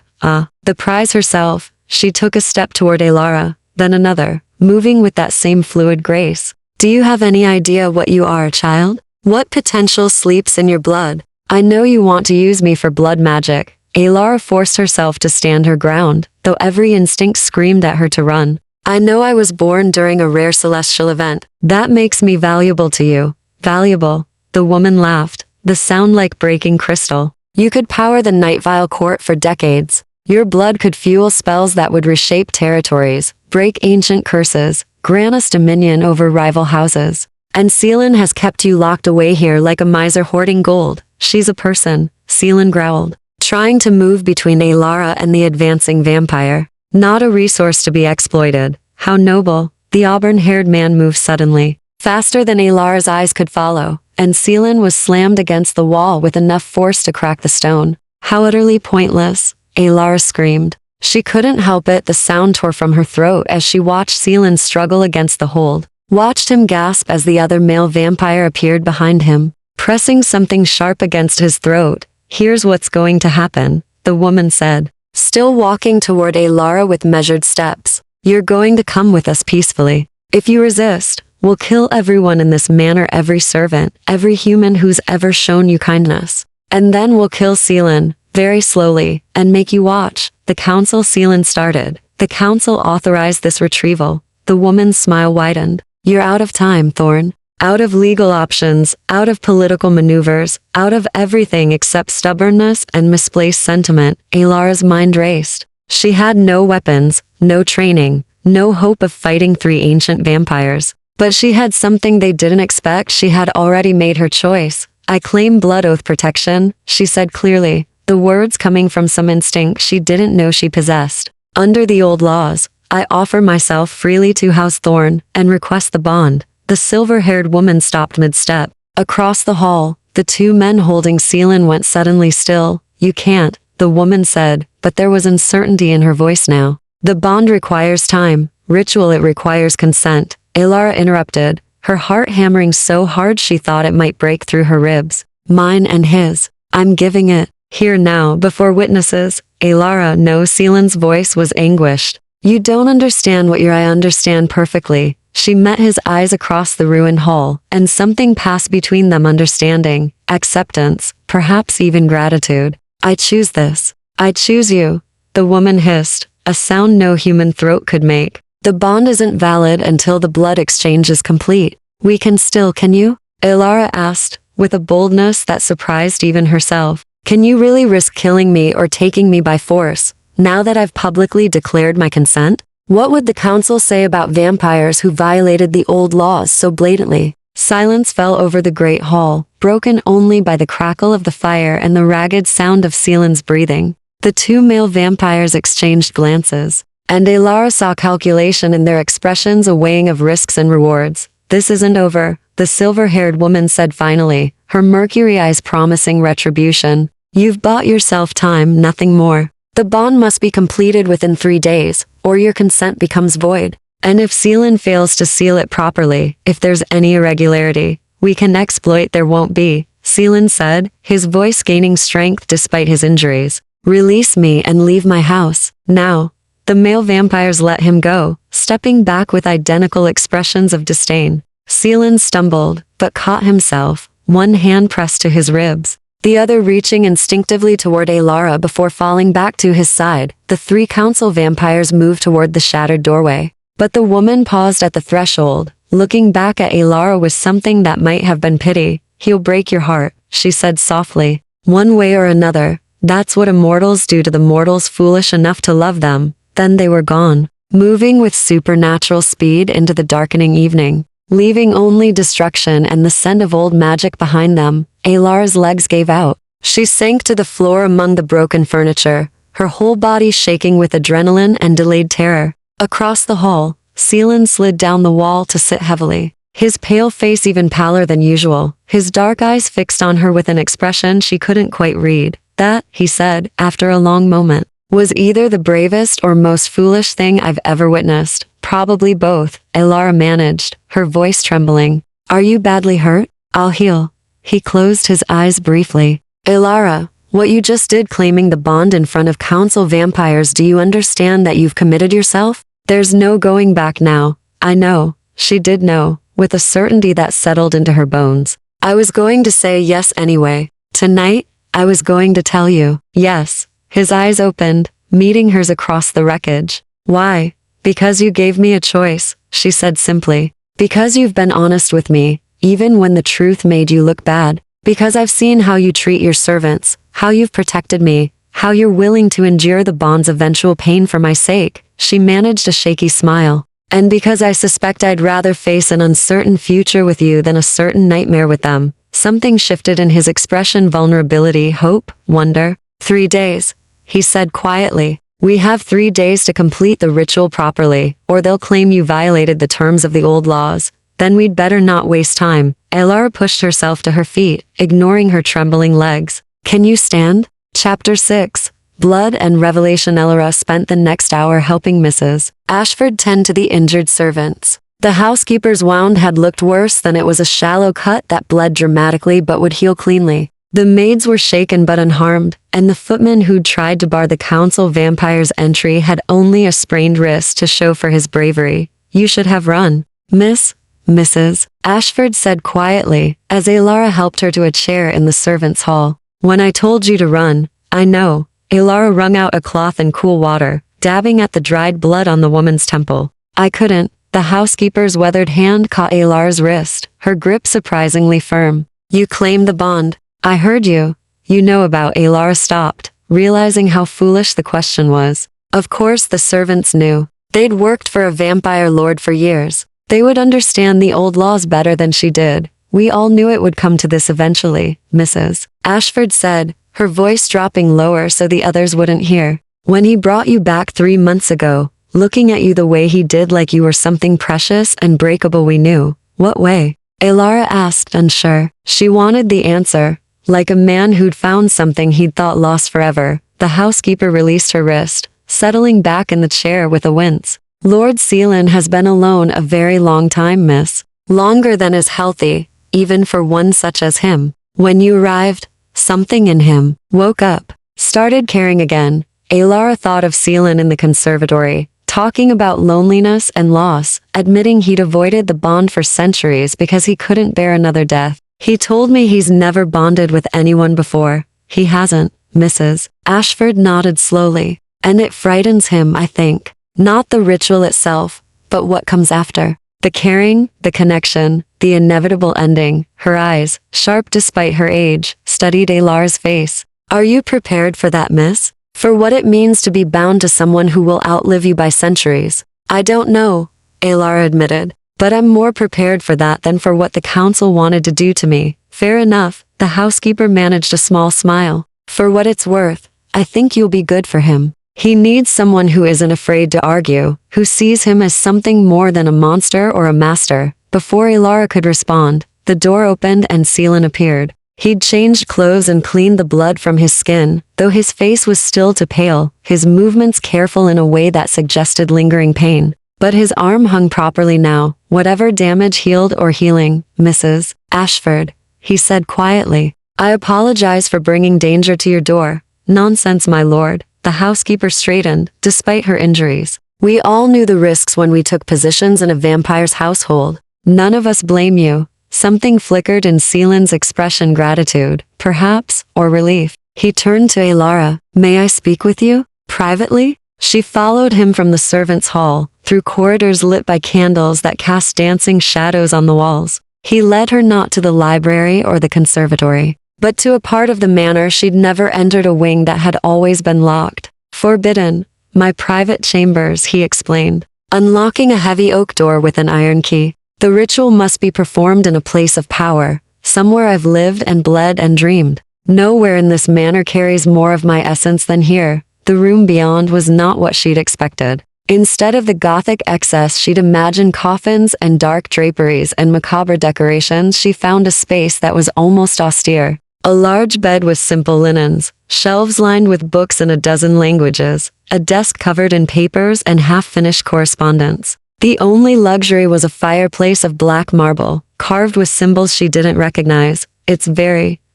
The prize herself. She took a step toward Alara, then another, moving with that same fluid grace. "Do you have any idea what you are, child? What potential sleeps in your blood? I know you want to use me for blood magic." Alara forced herself to stand her ground, though every instinct screamed at her to run. "I know I was born during a rare celestial event. That makes me valuable to you." "Valuable?" The woman laughed, the sound like breaking crystal. "You could power the Night Vile Court for decades. Your blood could fuel spells that would reshape territories, break ancient curses, grant us dominion over rival houses. And Seelan has kept you locked away here like a miser hoarding gold." "She's a person," Seelan growled, trying to move between Alara and the advancing vampire. "Not a resource to be exploited." "How noble." The auburn-haired man moved suddenly, faster than Alara's eyes could follow, and Seelan was slammed against the wall with enough force to crack the stone. "How utterly pointless," Alara screamed. She couldn't help it, the sound tore from her throat as she watched Seelan struggle against the hold, watched him gasp as the other male vampire appeared behind him, pressing something sharp against his throat. "Here's what's going to happen," the woman said, still walking toward Alara with measured steps. "You're going to come with us peacefully. If you resist, we'll kill everyone in this manor, every servant, every human who's ever shown you kindness. And then we'll kill Seelan, very slowly, and make you watch." The council, Seelan started. "The council authorized this retrieval." The woman's smile widened. "You're out of time, Thorn. Out of legal options, out of political maneuvers, out of everything except stubbornness and misplaced sentiment." Alara's mind raced. She had no weapons, no training, no hope of fighting 3 ancient vampires. But she had something they didn't expect. She had already made her choice. "I claim blood oath protection," she said clearly, the words coming from some instinct she didn't know she possessed. "Under the old laws, I offer myself freely to House Thorn and request the bond." The silver-haired woman stopped mid-step. Across the hall, the 2 men holding Seelan went suddenly still. "You can't," the woman said, but there was uncertainty in her voice now. "The bond requires time. Ritual, it requires consent." Alara interrupted, her heart hammering so hard she thought it might break through her ribs. "Mine and his. I'm giving it. Here now, before witnesses." "Alara, no." Seelan's voice was anguished. "You don't understand what I understand perfectly." She met his eyes across the ruined hall, and something passed between them, understanding, acceptance, perhaps even gratitude. "I choose this. I choose you," the woman hissed, a sound no human throat could make. The bond isn't valid until the blood exchange is complete. We can still, can you? Ilara asked, with a boldness that surprised even herself. Can you really risk killing me or taking me by force, now that I've publicly declared my consent? What would the council say about vampires who violated the old laws so blatantly? Silence fell over the great hall, broken only by the crackle of the fire and the ragged sound of Seelan's breathing. The two male vampires exchanged glances, and Ilara saw calculation in their expressions, a weighing of risks and rewards. This isn't over, the silver-haired woman said finally, her mercury eyes promising retribution. You've bought yourself time, nothing more. The bond must be completed within 3 days, or your consent becomes void. And if Seelan fails to seal it properly, if there's any irregularity, we can exploit. There won't be, Seelan said, his voice gaining strength despite his injuries. Release me and leave my house, now. The male vampires let him go, stepping back with identical expressions of disdain. Seelan stumbled, but caught himself, one hand pressed to his ribs, the other reaching instinctively toward Ilara before falling back to his side. The 3 council vampires moved toward the shattered doorway. But the woman paused at the threshold, looking back at Ilara with something that might have been pity. He'll break your heart, she said softly. One way or another, that's what immortals do to the mortals foolish enough to love them. Then they were gone, moving with supernatural speed into the darkening evening, leaving only destruction and the scent of old magic behind them. Ilara's legs gave out. She sank to the floor among the broken furniture, her whole body shaking with adrenaline and delayed terror. Across the hall, Seelan slid down the wall to sit heavily, his pale face even paler than usual, his dark eyes fixed on her with an expression she couldn't quite read. That, he said, after a long moment, was either the bravest or most foolish thing I've ever witnessed. Probably both, Ilara managed, her voice trembling. Are you badly hurt? I'll heal. He closed his eyes briefly. Ilara, what you just did, claiming the bond in front of council vampires, do you understand that you've committed yourself? There's no going back now. I know. She did know, with a certainty that settled into her bones. I was going to say yes anyway. Tonight, I was going to tell you. Yes. His eyes opened, meeting hers across the wreckage. Why? Because you gave me a choice, she said simply. Because you've been honest with me, even when the truth made you look bad. Because I've seen how you treat your servants, how you've protected me, how you're willing to endure the bond's eventual pain for my sake. She managed a shaky smile. And because I suspect I'd rather face an uncertain future with you than a certain nightmare with them. Something shifted in his expression, vulnerability, hope, wonder. 3 days, he said quietly. We have 3 days to complete the ritual properly, or they'll claim you violated the terms of the old laws. Then we'd better not waste time. Ilara pushed herself to her feet, ignoring her trembling legs. Can you stand? Chapter 6. Blood and Revelation. Ilara spent the next hour helping Mrs. Ashford tend to the injured servants. The housekeeper's wound had looked worse than it was, a shallow cut that bled dramatically but would heal cleanly. The maids were shaken but unharmed, and the footman who'd tried to bar the council vampire's entry had only a sprained wrist to show for his bravery. You should have run. Mrs. Ashford said quietly, as Ilara helped her to a chair in the servants' hall. When I told you to run, I know. Ilara wrung out a cloth and cool water, dabbing at the dried blood on the woman's temple. I couldn't. The housekeeper's weathered hand caught Ilara's wrist, her grip surprisingly firm. You claimed the bond. I heard you. You know about. Ilara stopped, realizing how foolish the question was. Of course the servants knew. They'd worked for a vampire lord for years. They would understand the old laws better than she did. We all knew it would come to this eventually, Mrs. Ashford said, her voice dropping lower so the others wouldn't hear. When he brought you back 3 months ago, looking at you the way he did, like you were something precious and breakable, we knew. What way? Ilara asked, unsure. She wanted the answer. Like a man who'd found something he'd thought lost forever, the housekeeper released her wrist, settling back in the chair with a wince. Lord Seelan has been alone a very long time, miss. Longer than is healthy, even for one such as him. When you arrived, something in him woke up, started caring again. Ilara thought of Seelan in the conservatory, talking about loneliness and loss, admitting he'd avoided the bond for centuries because he couldn't bear another death. He told me he's never bonded with anyone before. He hasn't, Mrs. Ashford nodded slowly. And it frightens him, I think. Not the ritual itself, but what comes after. The caring, the connection, the inevitable ending. Her eyes, sharp despite her age, studied Alar's face. Are you prepared for that, miss? For what it means to be bound to someone who will outlive you by centuries? I don't know, Alar admitted. But I'm more prepared for that than for what the council wanted to do to me. Fair enough, the housekeeper managed a small smile. For what it's worth, I think you'll be good for him. He needs someone who isn't afraid to argue, who sees him as something more than a monster or a master. Before Alara could respond, the door opened and Seelan appeared. He'd changed clothes and cleaned the blood from his skin, though his face was still too pale, his movements careful in a way that suggested lingering pain. But his arm hung properly now, whatever damage healed or healing. Mrs. Ashford, he said quietly. I apologize for bringing danger to your door. Nonsense, my lord. The housekeeper straightened, despite her injuries. We all knew the risks when we took positions in a vampire's household. None of us blame you. Something flickered in Seelan's expression, gratitude, perhaps, or relief. He turned to Alara. May I speak with you? Privately? She followed him from the servants' hall, through corridors lit by candles that cast dancing shadows on the walls. He led her not to the library or the conservatory, but to a part of the manor she'd never entered, a wing that had always been locked. Forbidden. My private chambers, he explained, unlocking a heavy oak door with an iron key. The ritual must be performed in a place of power, somewhere I've lived and bled and dreamed. Nowhere in this manor carries more of my essence than here. The room beyond was not what she'd expected. Instead of the gothic excess she'd imagined, coffins and dark draperies and macabre decorations, she found a space that was almost austere. A large bed with simple linens, shelves lined with books in a dozen languages, a desk covered in papers and half-finished correspondence. The only luxury was a fireplace of black marble, carved with symbols she didn't recognize.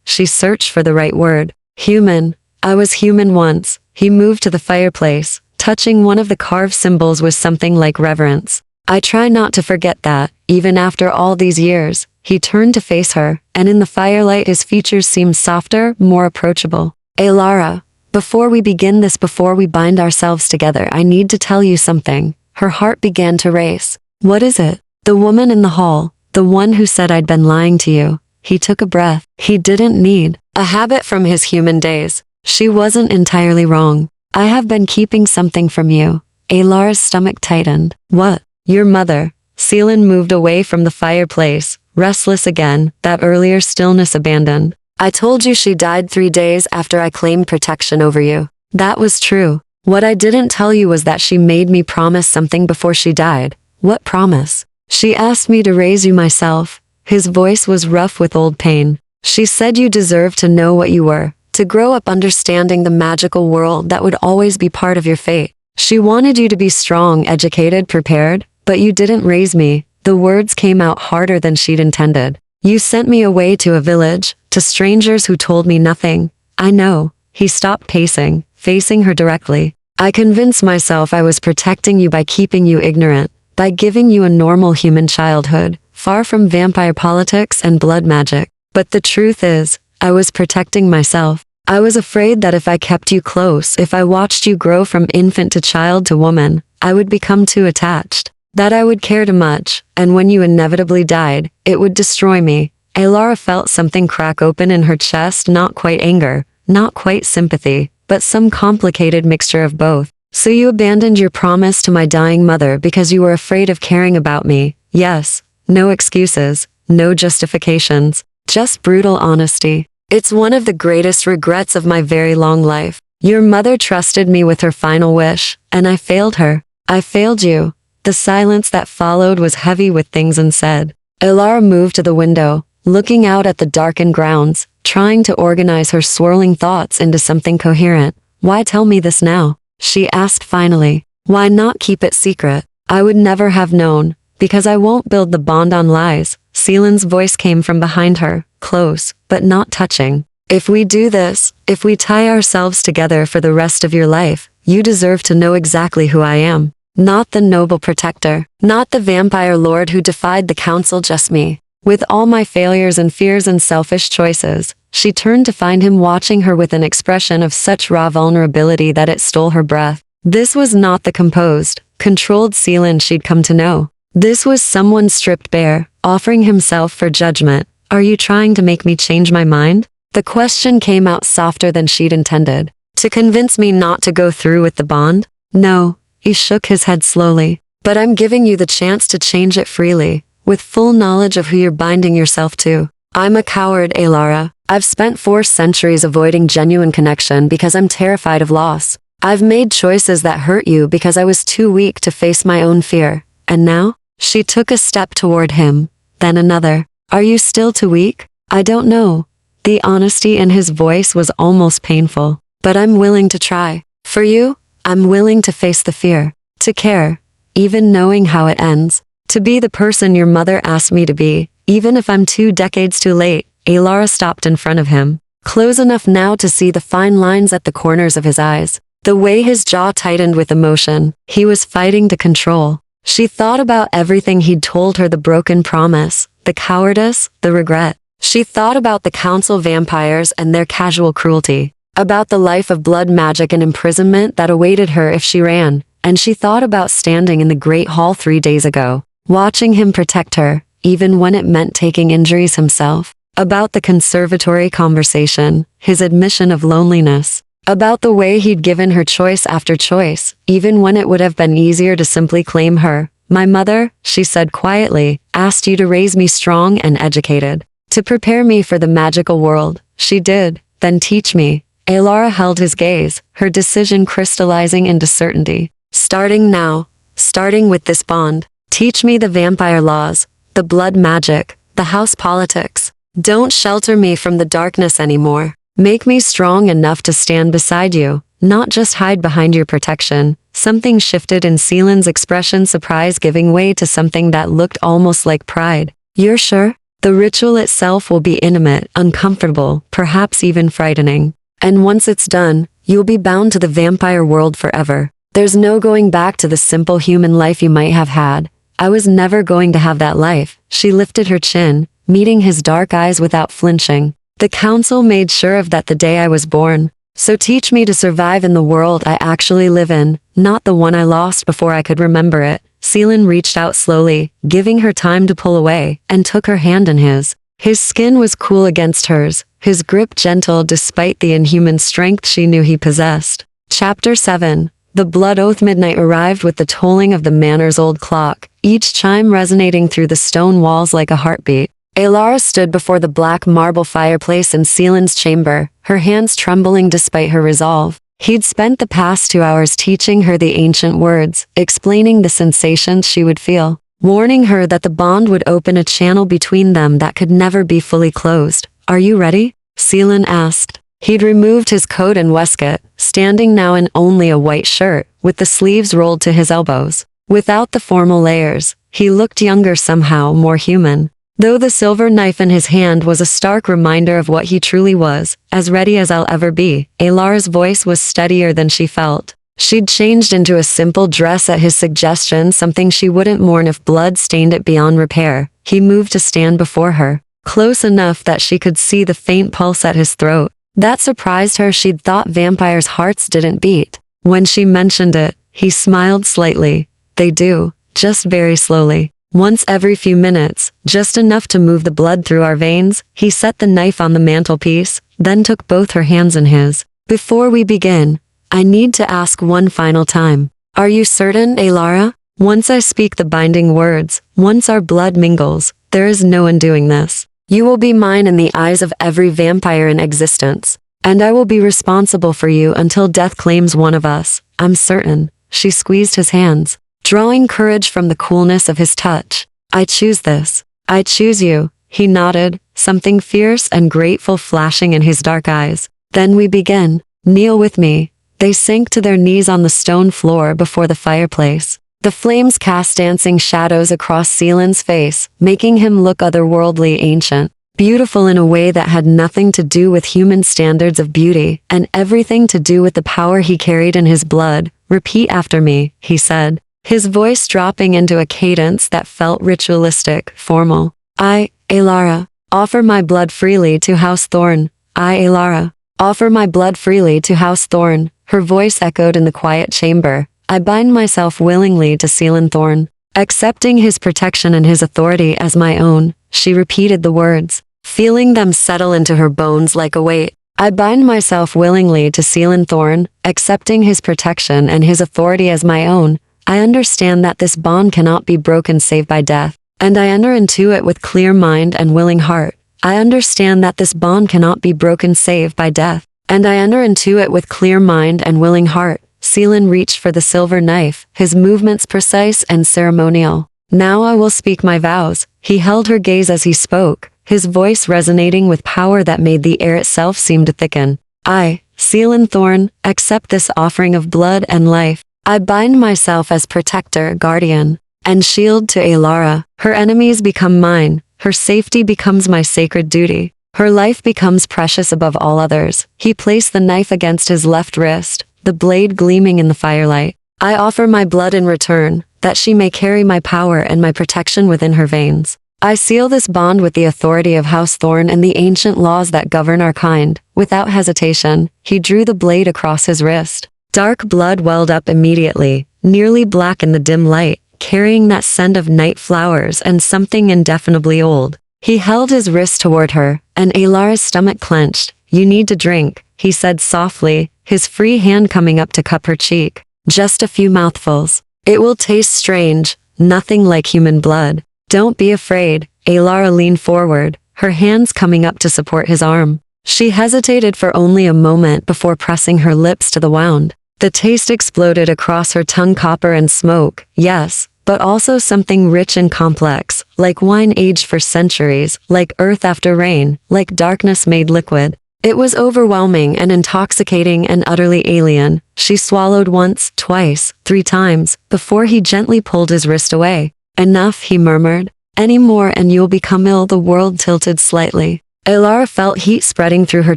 She searched for the right word. Human. I was human once. He moved to the fireplace, touching one of the carved symbols with something like reverence. I try not to forget that, even after all these years. He turned to face her, and in the firelight his features seemed softer, more approachable. Alara, before we begin this, before we bind ourselves together, I need to tell you something. Her heart began to race. What is it? The woman in the hall, the one who said I'd been lying to you. He took a breath. He didn't need a habit from his human days. She wasn't entirely wrong. I have been keeping something from you. Alara's stomach tightened. What? Your mother. Seelan moved away from the fireplace, restless again, that earlier stillness abandoned. I told you she died 3 days after I claimed protection over you. That was true. What I didn't tell you was that she made me promise something before she died. What promise? She asked me to raise you myself. His voice was rough with old pain. She said you deserved to know what you were, to grow up understanding the magical world that would always be part of your fate. She wanted you to be strong, educated, prepared, but you didn't raise me. The words came out harder than she'd intended. You sent me away to a village, to strangers who told me nothing. I know. He stopped pacing, facing her directly. I convinced myself I was protecting you by keeping you ignorant, by giving you a normal human childhood, far from vampire politics and blood magic. But the truth is, I was protecting myself. I was afraid that if I kept you close, if I watched you grow from infant to child to woman, I would become too attached. That I would care too much, and when you inevitably died, it would destroy me. Alara felt something crack open in her chest, not quite anger, not quite sympathy, but some complicated mixture of both. So you abandoned your promise to my dying mother because you were afraid of caring about me. Yes. No excuses, no justifications, just brutal honesty. It's one of the greatest regrets of my very long life. Your mother trusted me with her final wish, and I failed her. I failed you. The silence that followed was heavy with things unsaid. Alara moved to the window, looking out at the darkened grounds, trying to organize her swirling thoughts into something coherent. Why tell me this now? She asked finally. Why not keep it secret? I would never have known, because I won't build the bond on lies. Seelan's voice came from behind her, close, but not touching. If we do this, if we tie ourselves together for the rest of your life, you deserve to know exactly who I am. Not the noble protector, not the vampire lord who defied the council, just me. With all my failures and fears and selfish choices, She turned to find him watching her with an expression of such raw vulnerability that it stole her breath. This was not the composed, controlled Seelan she'd come to know. This was someone stripped bare, offering himself for judgment. Are you trying to make me change my mind? The question came out softer than she'd intended. To convince me not to go through with the bond? No, he shook his head slowly. But I'm giving you the chance to change it freely, with full knowledge of who you're binding yourself to. I'm a coward, Alara. I've spent 4 centuries avoiding genuine connection because I'm terrified of loss. I've made choices that hurt you because I was too weak to face my own fear. And now? She took a step toward him, then another. Are you still too weak? I don't know. The honesty in his voice was almost painful. But I'm willing to try. For you, I'm willing to face the fear. To care, even knowing how it ends. To be the person your mother asked me to be, even if I'm 2 decades too late. Alara stopped in front of him, close enough now to see the fine lines at the corners of his eyes. The way his jaw tightened with emotion, he was fighting to control. She thought about everything he'd told her, the broken promise, the cowardice, the regret. She thought about the council vampires and their casual cruelty, about the life of blood magic and imprisonment that awaited her if she ran, and she thought about standing in the Great Hall 3 days ago, watching him protect her, even when it meant taking injuries himself, about the conservatory conversation, his admission of loneliness, about the way he'd given her choice after choice, even when it would have been easier to simply claim her. My mother, she said quietly, asked you to raise me strong and educated. To prepare me for the magical world. She did, then teach me. Alara held his gaze, her decision crystallizing into certainty. Starting now. Starting with this bond. Teach me the vampire laws, the blood magic, the house politics. Don't shelter me from the darkness anymore. Make me strong enough to stand beside you, not just hide behind your protection. Something shifted in Seelan's expression, surprise giving way to something that looked almost like pride. You're sure? The ritual itself will be intimate, uncomfortable, perhaps even frightening. And once it's done, you'll be bound to the vampire world forever. There's no going back to the simple human life you might have had. I was never going to have that life. She lifted her chin, meeting his dark eyes without flinching. The council made sure of that the day I was born. So teach me to survive in the world I actually live in, not the one I lost before I could remember it. Seelan reached out slowly, giving her time to pull away, and took her hand in his. His skin was cool against hers, his grip gentle despite the inhuman strength she knew he possessed. Chapter 7. The blood oath. Midnight arrived with the tolling of the manor's old clock, each chime resonating through the stone walls like a heartbeat. Alara stood before the black marble fireplace in Seelan's chamber, her hands trembling despite her resolve. He'd spent the past 2 hours teaching her the ancient words, explaining the sensations she would feel, warning her that the bond would open a channel between them that could never be fully closed. Are you ready? Seelan asked. He'd removed his coat and waistcoat, standing now in only a white shirt, with the sleeves rolled to his elbows. Without the formal layers, he looked younger, somehow more human. Though the silver knife in his hand was a stark reminder of what he truly was, as ready as I'll ever be. Alara's voice was steadier than she felt. She'd changed into a simple dress at his suggestion, something she wouldn't mourn if blood stained it beyond repair. He moved to stand before her, close enough that she could see the faint pulse at his throat. That surprised her. She'd thought vampires' hearts didn't beat. When she mentioned it, he smiled slightly. They do, just very slowly. Once every few minutes, just enough to move the blood through our veins. He set the knife on the mantelpiece, then took both her hands in his. Before we begin, I need to ask one final time. Are you certain, Alara? Once I speak the binding words, once our blood mingles, there is no undoing this. You will be mine in the eyes of every vampire in existence, and I will be responsible for you until death claims one of us. I'm certain. She squeezed his hands, drawing courage from the coolness of his touch. I choose this. I choose you. He nodded, something fierce and grateful flashing in his dark eyes. Then we begin. Kneel with me. They sank to their knees on the stone floor before the fireplace. The flames cast dancing shadows across Seelan's face, making him look otherworldly, ancient, beautiful in a way that had nothing to do with human standards of beauty, and everything to do with the power he carried in his blood. Repeat after me, he said, his voice dropping into a cadence that felt ritualistic, formal. I, Alara, offer my blood freely to House Thorn. I, Alara, offer my blood freely to House Thorn. Her voice echoed in the quiet chamber. I bind myself willingly to Seelan Thorn, accepting his protection and his authority as my own. She repeated the words, feeling them settle into her bones like a weight. I bind myself willingly to Seelan Thorn, accepting his protection and his authority as my own. I understand that this bond cannot be broken save by death, and I enter into it with clear mind and willing heart. I understand that this bond cannot be broken save by death, and I enter into it with clear mind and willing heart. Seelan reached for the silver knife, his movements precise and ceremonial. Now I will speak my vows. He held her gaze as he spoke, his voice resonating with power that made the air itself seem to thicken. I, Seelan Thorn, accept this offering of blood and life. I bind myself as protector, guardian, and shield to Alara. Her enemies become mine. Her safety becomes my sacred duty. Her life becomes precious above all others. He placed the knife against his left wrist, the blade gleaming in the firelight. I offer my blood in return, that she may carry my power and my protection within her veins. I seal this bond with the authority of House Thorn and the ancient laws that govern our kind. Without hesitation, he drew the blade across his wrist. Dark blood welled up immediately, nearly black in the dim light, carrying that scent of night flowers and something indefinably old. He held his wrist toward her, and Alara's stomach clenched. You need to drink, he said softly, his free hand coming up to cup her cheek. Just a few mouthfuls. It will taste strange, nothing like human blood. Don't be afraid. Alara leaned forward, her hands coming up to support his arm. She hesitated for only a moment before pressing her lips to the wound. The taste exploded across her tongue, copper and smoke, yes, but also something rich and complex, like wine aged for centuries, like earth after rain, like darkness made liquid. It was overwhelming and intoxicating and utterly alien. She swallowed once, twice, 3 times, before he gently pulled his wrist away. Enough, he murmured. Any more and you'll become ill. The world tilted slightly. Alara felt heat spreading through her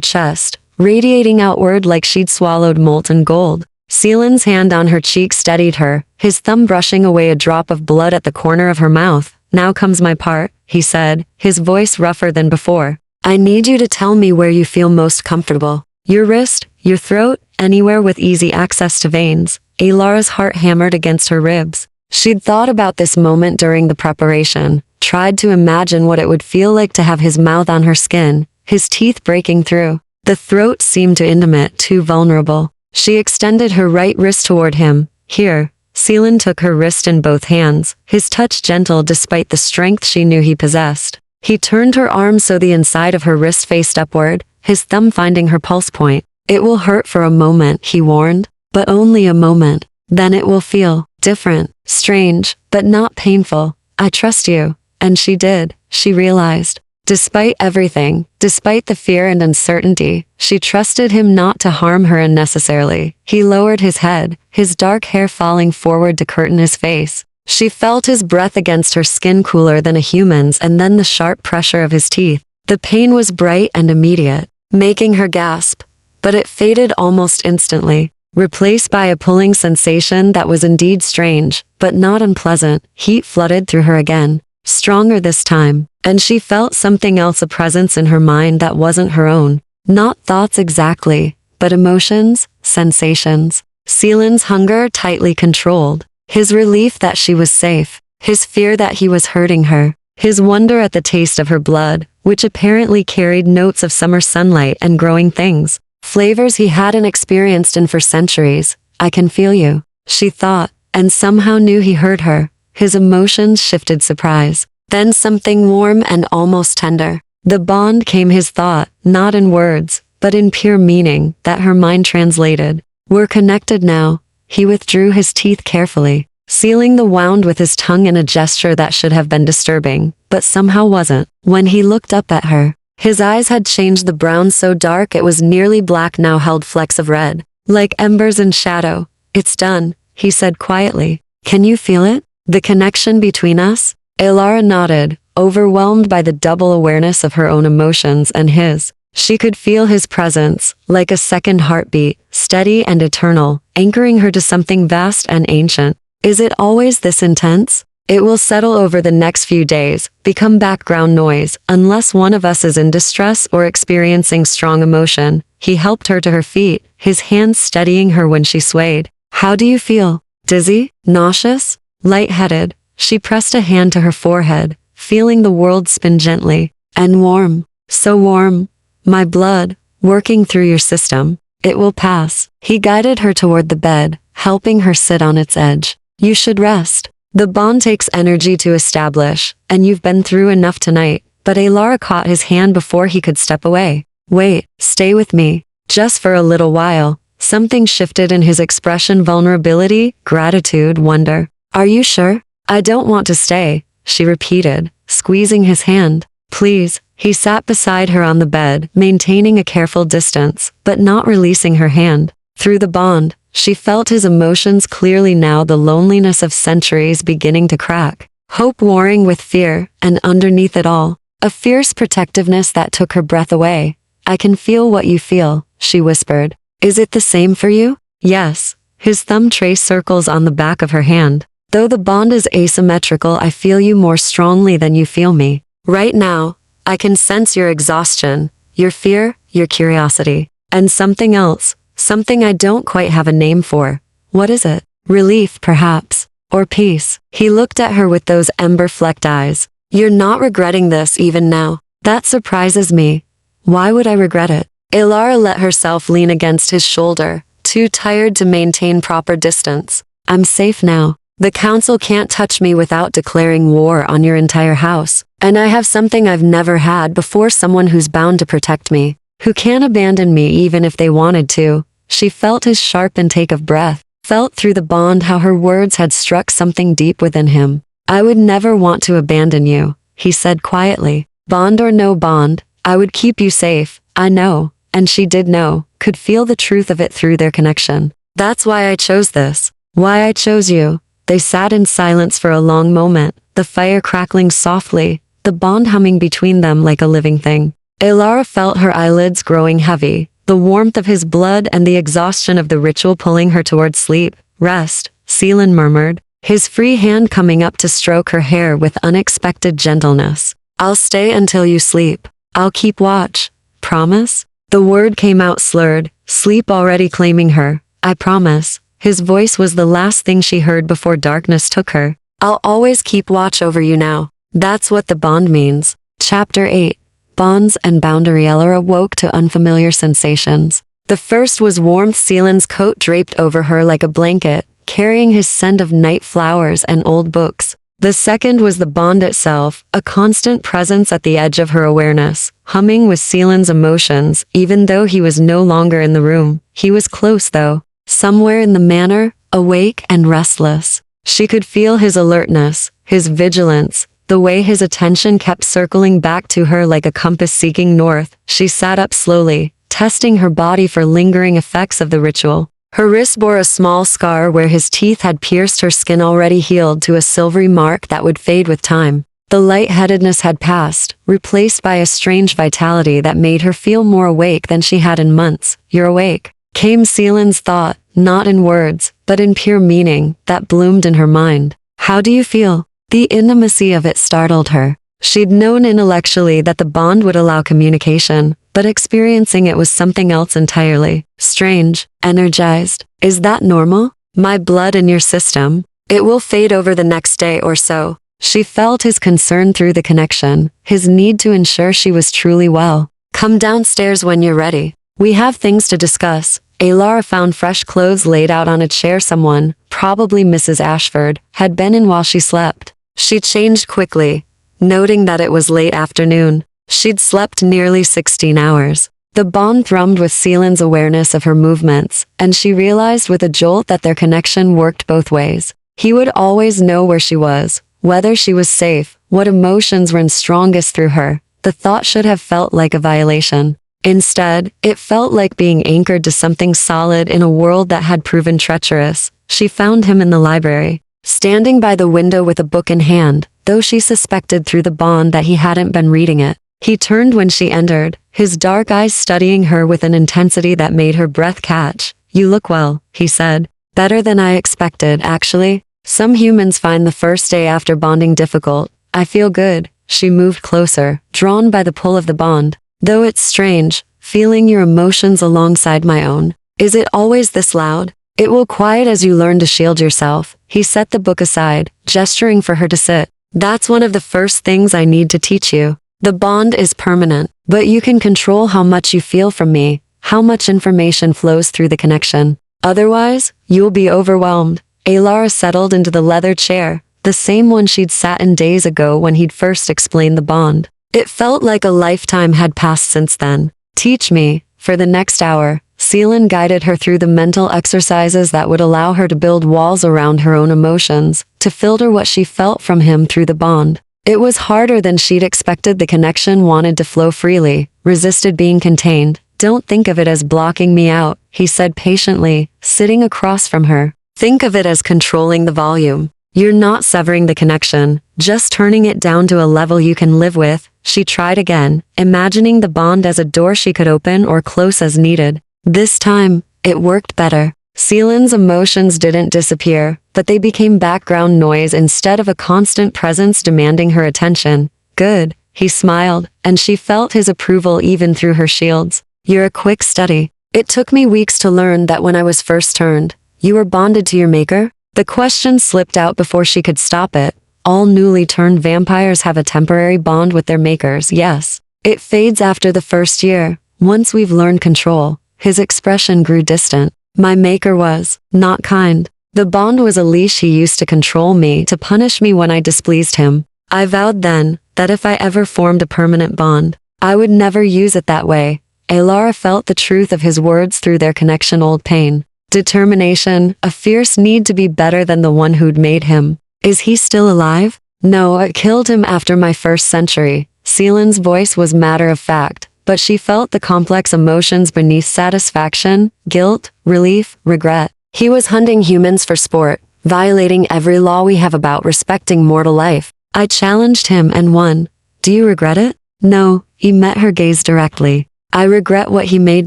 chest, radiating outward like she'd swallowed molten gold. Seelan's hand on her cheek steadied her, his thumb brushing away a drop of blood at the corner of her mouth. Now comes my part, he said, his voice rougher than before. I need you to tell me where you feel most comfortable. Your wrist, your throat, anywhere with easy access to veins. Alara's heart hammered against her ribs. She'd thought about this moment during the preparation, tried to imagine what it would feel like to have his mouth on her skin, his teeth breaking through. The throat seemed too intimate, too vulnerable. She extended her right wrist toward him. Here. Seelan took her wrist in both hands, his touch gentle despite the strength she knew he possessed. He turned her arm so the inside of her wrist faced upward, his thumb finding her pulse point. It will hurt for a moment, he warned, but only a moment. Then it will feel different, strange, but not painful. I trust you. And she did, she realized. Despite everything, despite the fear and uncertainty, she trusted him not to harm her unnecessarily. He lowered his head, his dark hair falling forward to curtain his face. She felt his breath against her skin, cooler than a human's, and then the sharp pressure of his teeth. The pain was bright and immediate, making her gasp. But it faded almost instantly, replaced by a pulling sensation that was indeed strange, but not unpleasant. Heat flooded through her again, stronger this time, and she felt something else, a presence in her mind that wasn't her own. Not thoughts exactly, but emotions, sensations. Seelan's hunger tightly controlled, his relief that she was safe, his fear that he was hurting her, his wonder at the taste of her blood, which apparently carried notes of summer sunlight and growing things, flavors he hadn't experienced in for centuries. I can feel you, she thought, and somehow knew he heard her. His emotions shifted, surprise, then something warm and almost tender. The bond came, his thought, not in words, but in pure meaning that her mind translated. We're connected now. He withdrew his teeth carefully, sealing the wound with his tongue in a gesture that should have been disturbing, but somehow wasn't. When he looked up at her, his eyes had changed, the brown so dark it was nearly black now held flecks of red, like embers in shadow. It's done, he said quietly. Can you feel it? The connection between us? Alara nodded, overwhelmed by the double awareness of her own emotions and his. She could feel his presence, like a second heartbeat, steady and eternal, anchoring her to something vast and ancient. Is it always this intense? It will settle over the next few days, become background noise, unless one of us is in distress or experiencing strong emotion. He helped her to her feet, his hands steadying her when she swayed. How do you feel? Dizzy? Nauseous? Lightheaded? She pressed a hand to her forehead, feeling the world spin gently. And warm. So warm. My blood, working through your system. It will pass. He guided her toward the bed, helping her sit on its edge. You should rest. The bond takes energy to establish, and you've been through enough tonight. But Alara caught his hand before he could step away. Wait, stay with me. Just for a little while. Something shifted in his expression: vulnerability, gratitude, wonder. Are you sure? I don't want to stay, she repeated, squeezing his hand. Please. He sat beside her on the bed, maintaining a careful distance, but not releasing her hand. Through the bond, she felt his emotions clearly now, the loneliness of centuries beginning to crack. Hope warring with fear, and underneath it all, a fierce protectiveness that took her breath away. I can feel what you feel, she whispered. Is it the same for you? Yes. His thumb traced circles on the back of her hand. Though the bond is asymmetrical, I feel you more strongly than you feel me. Right now, I can sense your exhaustion, your fear, your curiosity, and something else, something I don't quite have a name for. What is it? Relief, perhaps, or peace. He looked at her with those ember-flecked eyes. You're not regretting this even now. That surprises me. Why would I regret it? Alara let herself lean against his shoulder, too tired to maintain proper distance. I'm safe now. The council can't touch me without declaring war on your entire house. And I have something I've never had before: someone who's bound to protect me, who can't abandon me even if they wanted to. She felt his sharp intake of breath, felt through the bond how her words had struck something deep within him. I would never want to abandon you, he said quietly. Bond or no bond, I would keep you safe. I know, and she did know, could feel the truth of it through their connection. That's why I chose this. Why I chose you. They sat in silence for a long moment, the fire crackling softly, the bond humming between them like a living thing. Alara felt her eyelids growing heavy, the warmth of his blood and the exhaustion of the ritual pulling her toward sleep. Rest, Seelan murmured, his free hand coming up to stroke her hair with unexpected gentleness. I'll stay until you sleep. I'll keep watch. Promise? The word came out slurred, sleep already claiming her. I promise. His voice was the last thing she heard before darkness took her. I'll always keep watch over you now. That's what the bond means. Chapter 8. Bonds and Boundary. Alara woke to unfamiliar sensations. The first was warmth. Seelan's coat draped over her like a blanket, carrying his scent of night flowers and old books. The second was the bond itself, a constant presence at the edge of her awareness, humming with Seelan's emotions. Even though he was no longer in the room, he was close though. Somewhere in the manor, awake and restless. She could feel his alertness, his vigilance, the way his attention kept circling back to her like a compass seeking north. She sat up slowly, testing her body for lingering effects of the ritual. Her wrist bore a small scar where his teeth had pierced her skin, already healed to a silvery mark that would fade with time. The lightheadedness had passed, replaced by a strange vitality that made her feel more awake than she had in months. You're awake, came Seelan's thought, not in words, but in pure meaning, that bloomed in her mind. How do you feel? The intimacy of it startled her. She'd known intellectually that the bond would allow communication, but experiencing it was something else entirely. Strange, energized. Is that normal? My blood in your system? It will fade over the next day or so. She felt his concern through the connection, his need to ensure she was truly well. Come downstairs when you're ready. We have things to discuss. Alara found fresh clothes laid out on a chair. Someone, probably Mrs. Ashford, had been in while she slept. She changed quickly, noting that it was late afternoon. She'd slept nearly 16 hours. The bond thrummed with Seelan's awareness of her movements, and she realized with a jolt that their connection worked both ways. He would always know where she was, whether she was safe, what emotions ran strongest through her. The thought should have felt like a violation. Instead, it felt like being anchored to something solid in a world that had proven treacherous. She found him in the library, standing by the window with a book in hand, though she suspected through the bond that he hadn't been reading it. He turned when she entered, his dark eyes studying her with an intensity that made her breath catch. You look well, he said. Better than I expected, actually. Some humans find the first day after bonding difficult. I feel good. She moved closer, drawn by the pull of the bond. Though it's strange, feeling your emotions alongside my own. Is it always this loud? It will quiet as you learn to shield yourself. He set the book aside, gesturing for her to sit. That's one of the first things I need to teach you. The bond is permanent, but you can control how much you feel from me, how much information flows through the connection. Otherwise, you'll be overwhelmed. Alara settled into the leather chair, the same one she'd sat in days ago when he'd first explained the bond. It felt like a lifetime had passed since then. Teach me. For the next hour, Seelan guided her through the mental exercises that would allow her to build walls around her own emotions, to filter what she felt from him through the bond. It was harder than she'd expected. The connection wanted to flow freely, resisted being contained. Don't think of it as blocking me out, he said patiently, sitting across from her. Think of it as controlling the volume. You're not severing the connection, just turning it down to a level you can live with. She tried again, imagining the bond as a door she could open or close as needed. This time, it worked better. Seelan's emotions didn't disappear, but they became background noise instead of a constant presence demanding her attention. Good, he smiled, and she felt his approval even through her shields. You're a quick study. It took me weeks to learn that when I was first turned. You were bonded to your maker? The question slipped out before she could stop it. All newly turned vampires have a temporary bond with their makers, yes. It fades after the first year. Once we've learned control. His expression grew distant. My maker was not kind. The bond was a leash he used to control me, to punish me when I displeased him. I vowed then that if I ever formed a permanent bond, I would never use it that way. Alara felt the truth of his words through their connection. Old pain. Determination, a fierce need to be better than the one who'd made him. Is he still alive? No, I killed him after my first century. Seelan's voice was matter of fact, but she felt the complex emotions beneath: satisfaction, guilt, relief, regret. He was hunting humans for sport, violating every law we have about respecting mortal life. I challenged him and won. Do you regret it? No, he met her gaze directly. I regret what he made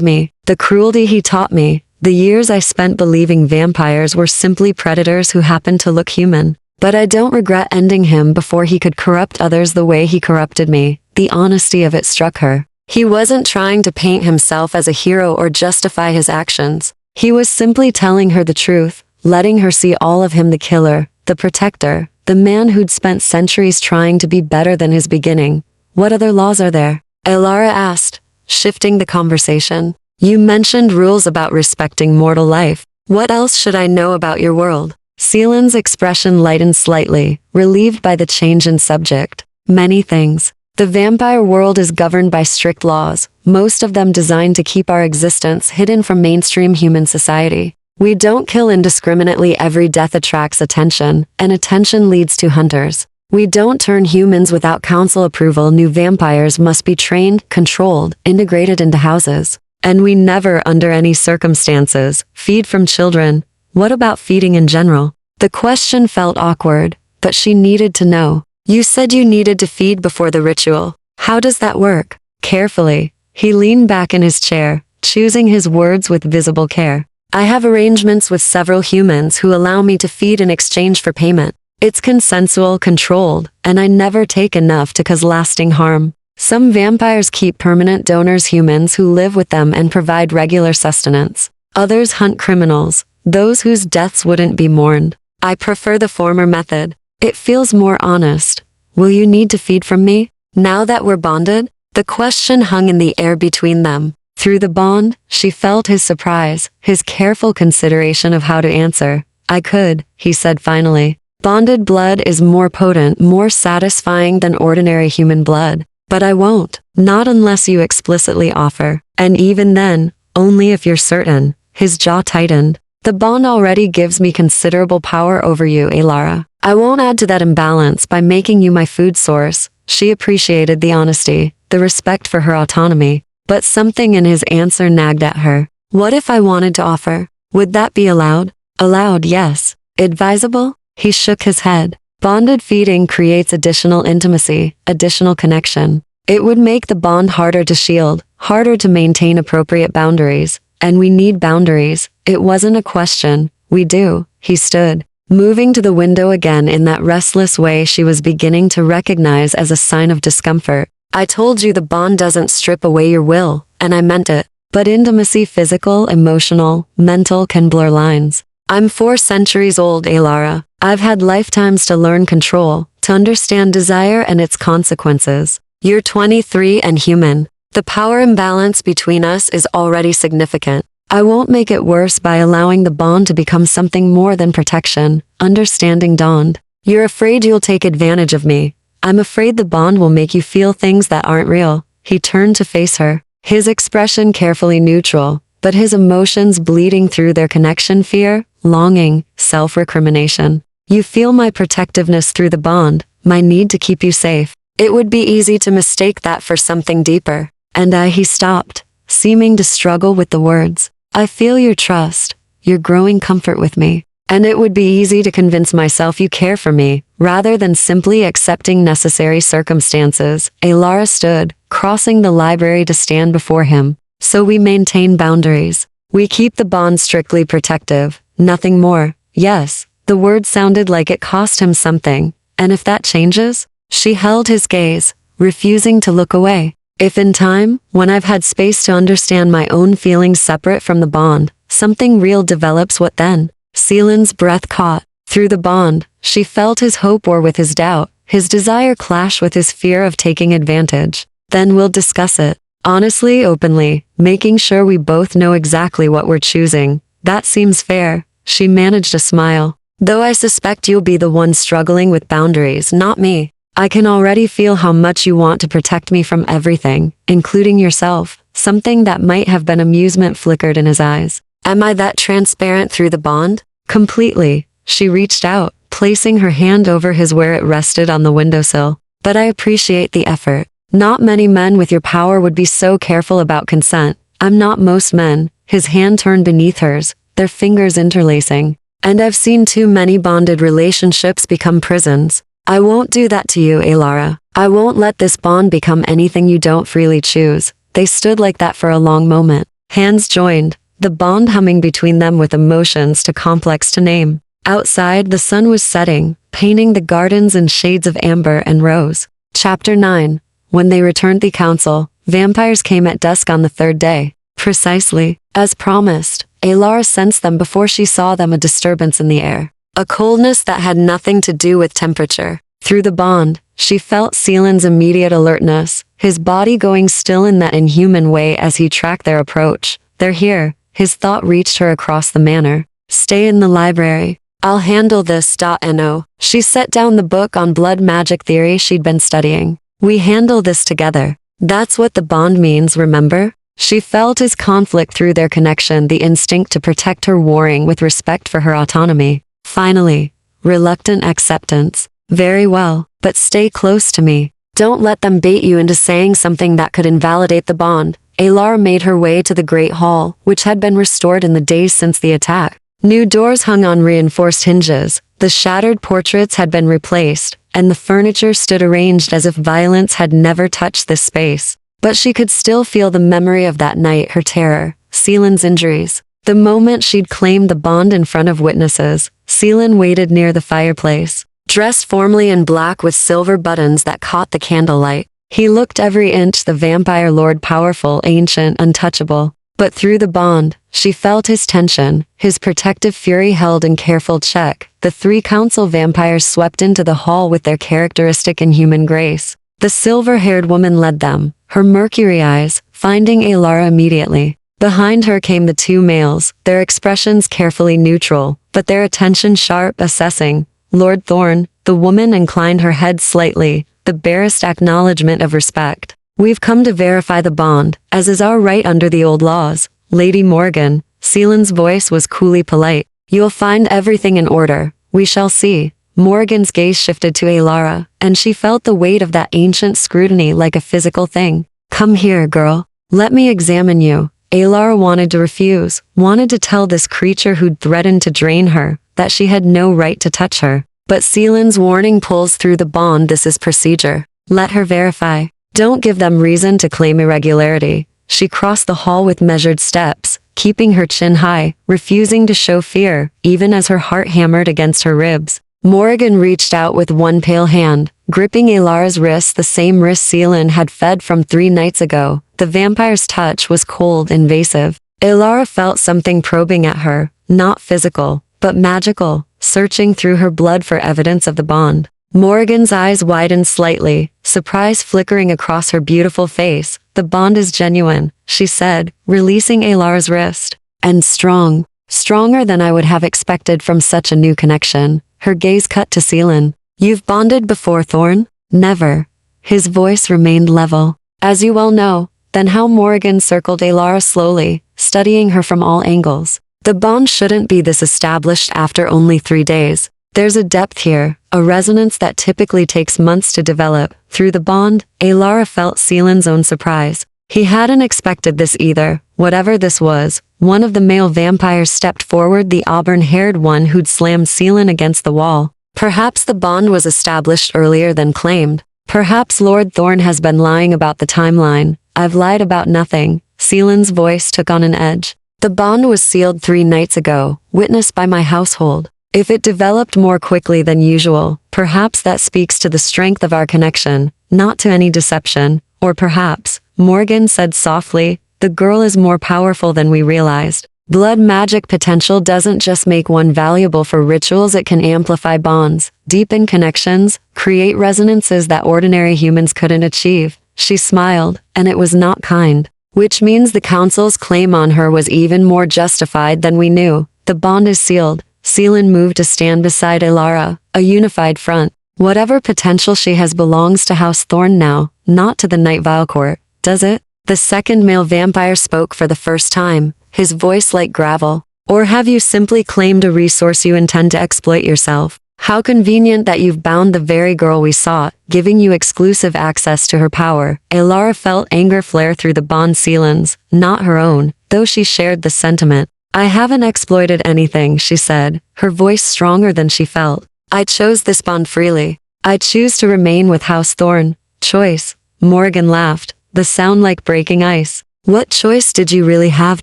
me, the cruelty he taught me. The years I spent believing vampires were simply predators who happened to look human. But I don't regret ending him before he could corrupt others the way he corrupted me. The honesty of it struck her. He wasn't trying to paint himself as a hero or justify his actions. He was simply telling her the truth, letting her see all of him: the killer, the protector, the man who'd spent centuries trying to be better than his beginning. What other laws are there? Alara asked, shifting the conversation. You mentioned rules about respecting mortal life. What else should I know about your world? Seelan's expression lightened slightly, relieved by the change in subject. Many things. The vampire world is governed by strict laws, most of them designed to keep our existence hidden from mainstream human society. We don't kill indiscriminately. Every death attracts attention, and attention leads to hunters. We don't turn humans without council approval. New vampires must be trained, controlled, integrated into houses. And we never, under any circumstances, feed from children. What about feeding in general? The question felt awkward, but she needed to know. You said you needed to feed before the ritual. How does that work? Carefully, he leaned back in his chair, choosing his words with visible care. I have arrangements with several humans who allow me to feed in exchange for payment. It's consensual, controlled, and I never take enough to cause lasting harm. Some vampires keep permanent donors, humans who live with them and provide regular sustenance. Others hunt criminals, those whose deaths wouldn't be mourned. I prefer the former method. It feels more honest. Will you need to feed from me? Now that we're bonded? The question hung in the air between them. Through the bond, she felt his surprise, his careful consideration of how to answer. I could, he said finally. Bonded blood is more potent, more satisfying than ordinary human blood. But I won't, not unless you explicitly offer. And even then, only if you're certain. His jaw tightened. The bond already gives me considerable power over you, Alara. I won't add to that imbalance by making you my food source. She appreciated the honesty, the respect for her autonomy. But something in his answer nagged at her. What if I wanted to offer? Would that be allowed? Allowed, yes. Advisable? He shook his head. Bonded feeding creates additional intimacy, additional connection. It would make the bond harder to shield, harder to maintain appropriate boundaries. And we need boundaries. It wasn't a question. We do. He stood. moving to the window again in that restless way she was beginning to recognize as a sign of discomfort. I told you the bond doesn't strip away your will, and I meant it. But intimacy, physical, emotional, mental, can blur lines. I'm 4 centuries old, Alara. I've had lifetimes to learn control, to understand desire and its consequences. You're 23 and human. The power imbalance between us is already significant. I won't make it worse by allowing the bond to become something more than protection. Understanding dawned. You're afraid you'll take advantage of me. I'm afraid the bond will make you feel things that aren't real. He turned to face her, his expression carefully neutral, but his emotions bleeding through their connection: fear, longing, self-recrimination. You feel my protectiveness through the bond, my need to keep you safe. It would be easy to mistake that for something deeper. And he stopped, seeming to struggle with the words. I feel your trust, your growing comfort with me. And it would be easy to convince myself you care for me, rather than simply accepting necessary circumstances. Alara stood, crossing the library to stand before him. So we maintain boundaries. We keep the bond strictly protective, nothing more. Yes, the word sounded like it cost him something. And if that changes? She held his gaze, refusing to look away. If in time, when I've had space to understand my own feelings separate from the bond, something real develops, what then? Seelan's breath caught. Through the bond, she felt his hope war with his doubt, his desire clash with his fear of taking advantage. Then we'll discuss it. Honestly, openly, making sure we both know exactly what we're choosing. That seems fair. She managed a smile. Though I suspect you'll be the one struggling with boundaries, not me. I can already feel how much you want to protect me from everything, including yourself. Something that might have been amusement flickered in his eyes. Am I that transparent through the bond? Completely. She reached out, placing her hand over his where it rested on the windowsill. But I appreciate the effort. Not many men with your power would be so careful about consent. I'm not most men. His hand turned beneath hers, their fingers interlacing. And I've seen too many bonded relationships become prisons. I won't do that to you, Alara. I won't let this bond become anything you don't freely choose. They stood like that for a long moment. Hands joined, the bond humming between them with emotions too complex to name. Outside, the sun was setting, painting the gardens in shades of amber and rose. Chapter 9. When they returned the council, vampires came at dusk on the 3rd day. Precisely, as promised, Alara sensed them before she saw them, a disturbance in the air. A coldness that had nothing to do with temperature. Through the bond, she felt Seelan's immediate alertness, his body going still in that inhuman way as he tracked their approach. They're here. His thought reached her across the manor. Stay in the library. I'll handle this. No. She set down the book on blood magic theory she'd been studying. We handle this together. That's what the bond means, remember? She felt his conflict through their connection, the instinct to protect her warring with respect for her autonomy. Finally, reluctant acceptance. Very well, but stay close to me. Don't let them bait you into saying something that could invalidate the bond. Alara made her way to the great hall, which had been restored in the days since the attack. New doors hung on reinforced hinges, the shattered portraits had been replaced, and the furniture stood arranged as if violence had never touched this space. But she could still feel the memory of that night, her terror, Seelan's injuries. The moment she'd claimed the bond in front of witnesses, Seelan waited near the fireplace, dressed formally in black with silver buttons that caught the candlelight. He looked every inch the vampire lord, powerful, ancient, untouchable. But through the bond, she felt his tension, his protective fury held in careful check. The 3 council vampires swept into the hall with their characteristic inhuman grace. The silver-haired woman led them, her mercury eyes, finding Alara immediately. Behind her came the 2 males, their expressions carefully neutral, but their attention sharp, assessing. Lord Thorn, the woman inclined her head slightly, the barest acknowledgement of respect. We've come to verify the bond, as is our right under the old laws. Lady Morgan, Seelan's voice was coolly polite. You'll find everything in order. We shall see. Morgan's gaze shifted to Alara, and she felt the weight of that ancient scrutiny like a physical thing. Come here, girl. Let me examine you. Alara wanted to refuse, wanted to tell this creature who'd threatened to drain her, that she had no right to touch her. But Seelan's warning pulls through the bond. This is procedure. Let her verify. Don't give them reason to claim irregularity. She crossed the hall with measured steps, keeping her chin high, refusing to show fear, even as her heart hammered against her ribs. Morgan reached out with one pale hand, gripping Alara's wrist, the same wrist Seelan had fed from 3 nights ago. The vampire's touch was cold, invasive. Alara felt something probing at her, not physical, but magical, searching through her blood for evidence of the bond. Morgan's eyes widened slightly, surprise flickering across her beautiful face. The bond is genuine, she said, releasing Alara's wrist. And strong. Stronger than I would have expected from such a new connection. Her gaze cut to Seelan. You've bonded before, Thorn? Never. His voice remained level. As you well know. Then how? Morgan circled Alara slowly, studying her from all angles. The bond shouldn't be this established after only 3 days. There's a depth here, a resonance that typically takes months to develop. Through the bond, Alara felt Seelan's own surprise. He hadn't expected this either. Whatever this was, one of the male vampires stepped forward, the auburn-haired one who'd slammed Seelan against the wall. Perhaps the bond was established earlier than claimed. Perhaps Lord Thorn has been lying about the timeline. I've lied about nothing. Seelan's voice took on an edge. The bond was sealed 3 nights ago, witnessed by my household. If it developed more quickly than usual, perhaps that speaks to the strength of our connection, not to any deception. Or perhaps, Morgan said softly, the girl is more powerful than we realized. Blood magic potential doesn't just make one valuable for rituals, it can amplify bonds, deepen connections, create resonances that ordinary humans couldn't achieve. She smiled, and it was not kind. Which means the council's claim on her was even more justified than we knew. The bond is sealed. Seelan moved to stand beside Alara, a unified front. Whatever potential she has belongs to House Thorn now, not to the Night Vile Court, does it? The second male vampire spoke for the first time, his voice like gravel. Or have you simply claimed a resource you intend to exploit yourself? How convenient that you've bound the very girl we sought, giving you exclusive access to her power. Alara felt anger flare through the bond. Seelan's, not her own, though she shared the sentiment. I haven't exploited anything, she said, her voice stronger than she felt. I chose this bond freely. I choose to remain with House Thorn. Choice. Morgan laughed, the sound like breaking ice. What choice did you really have,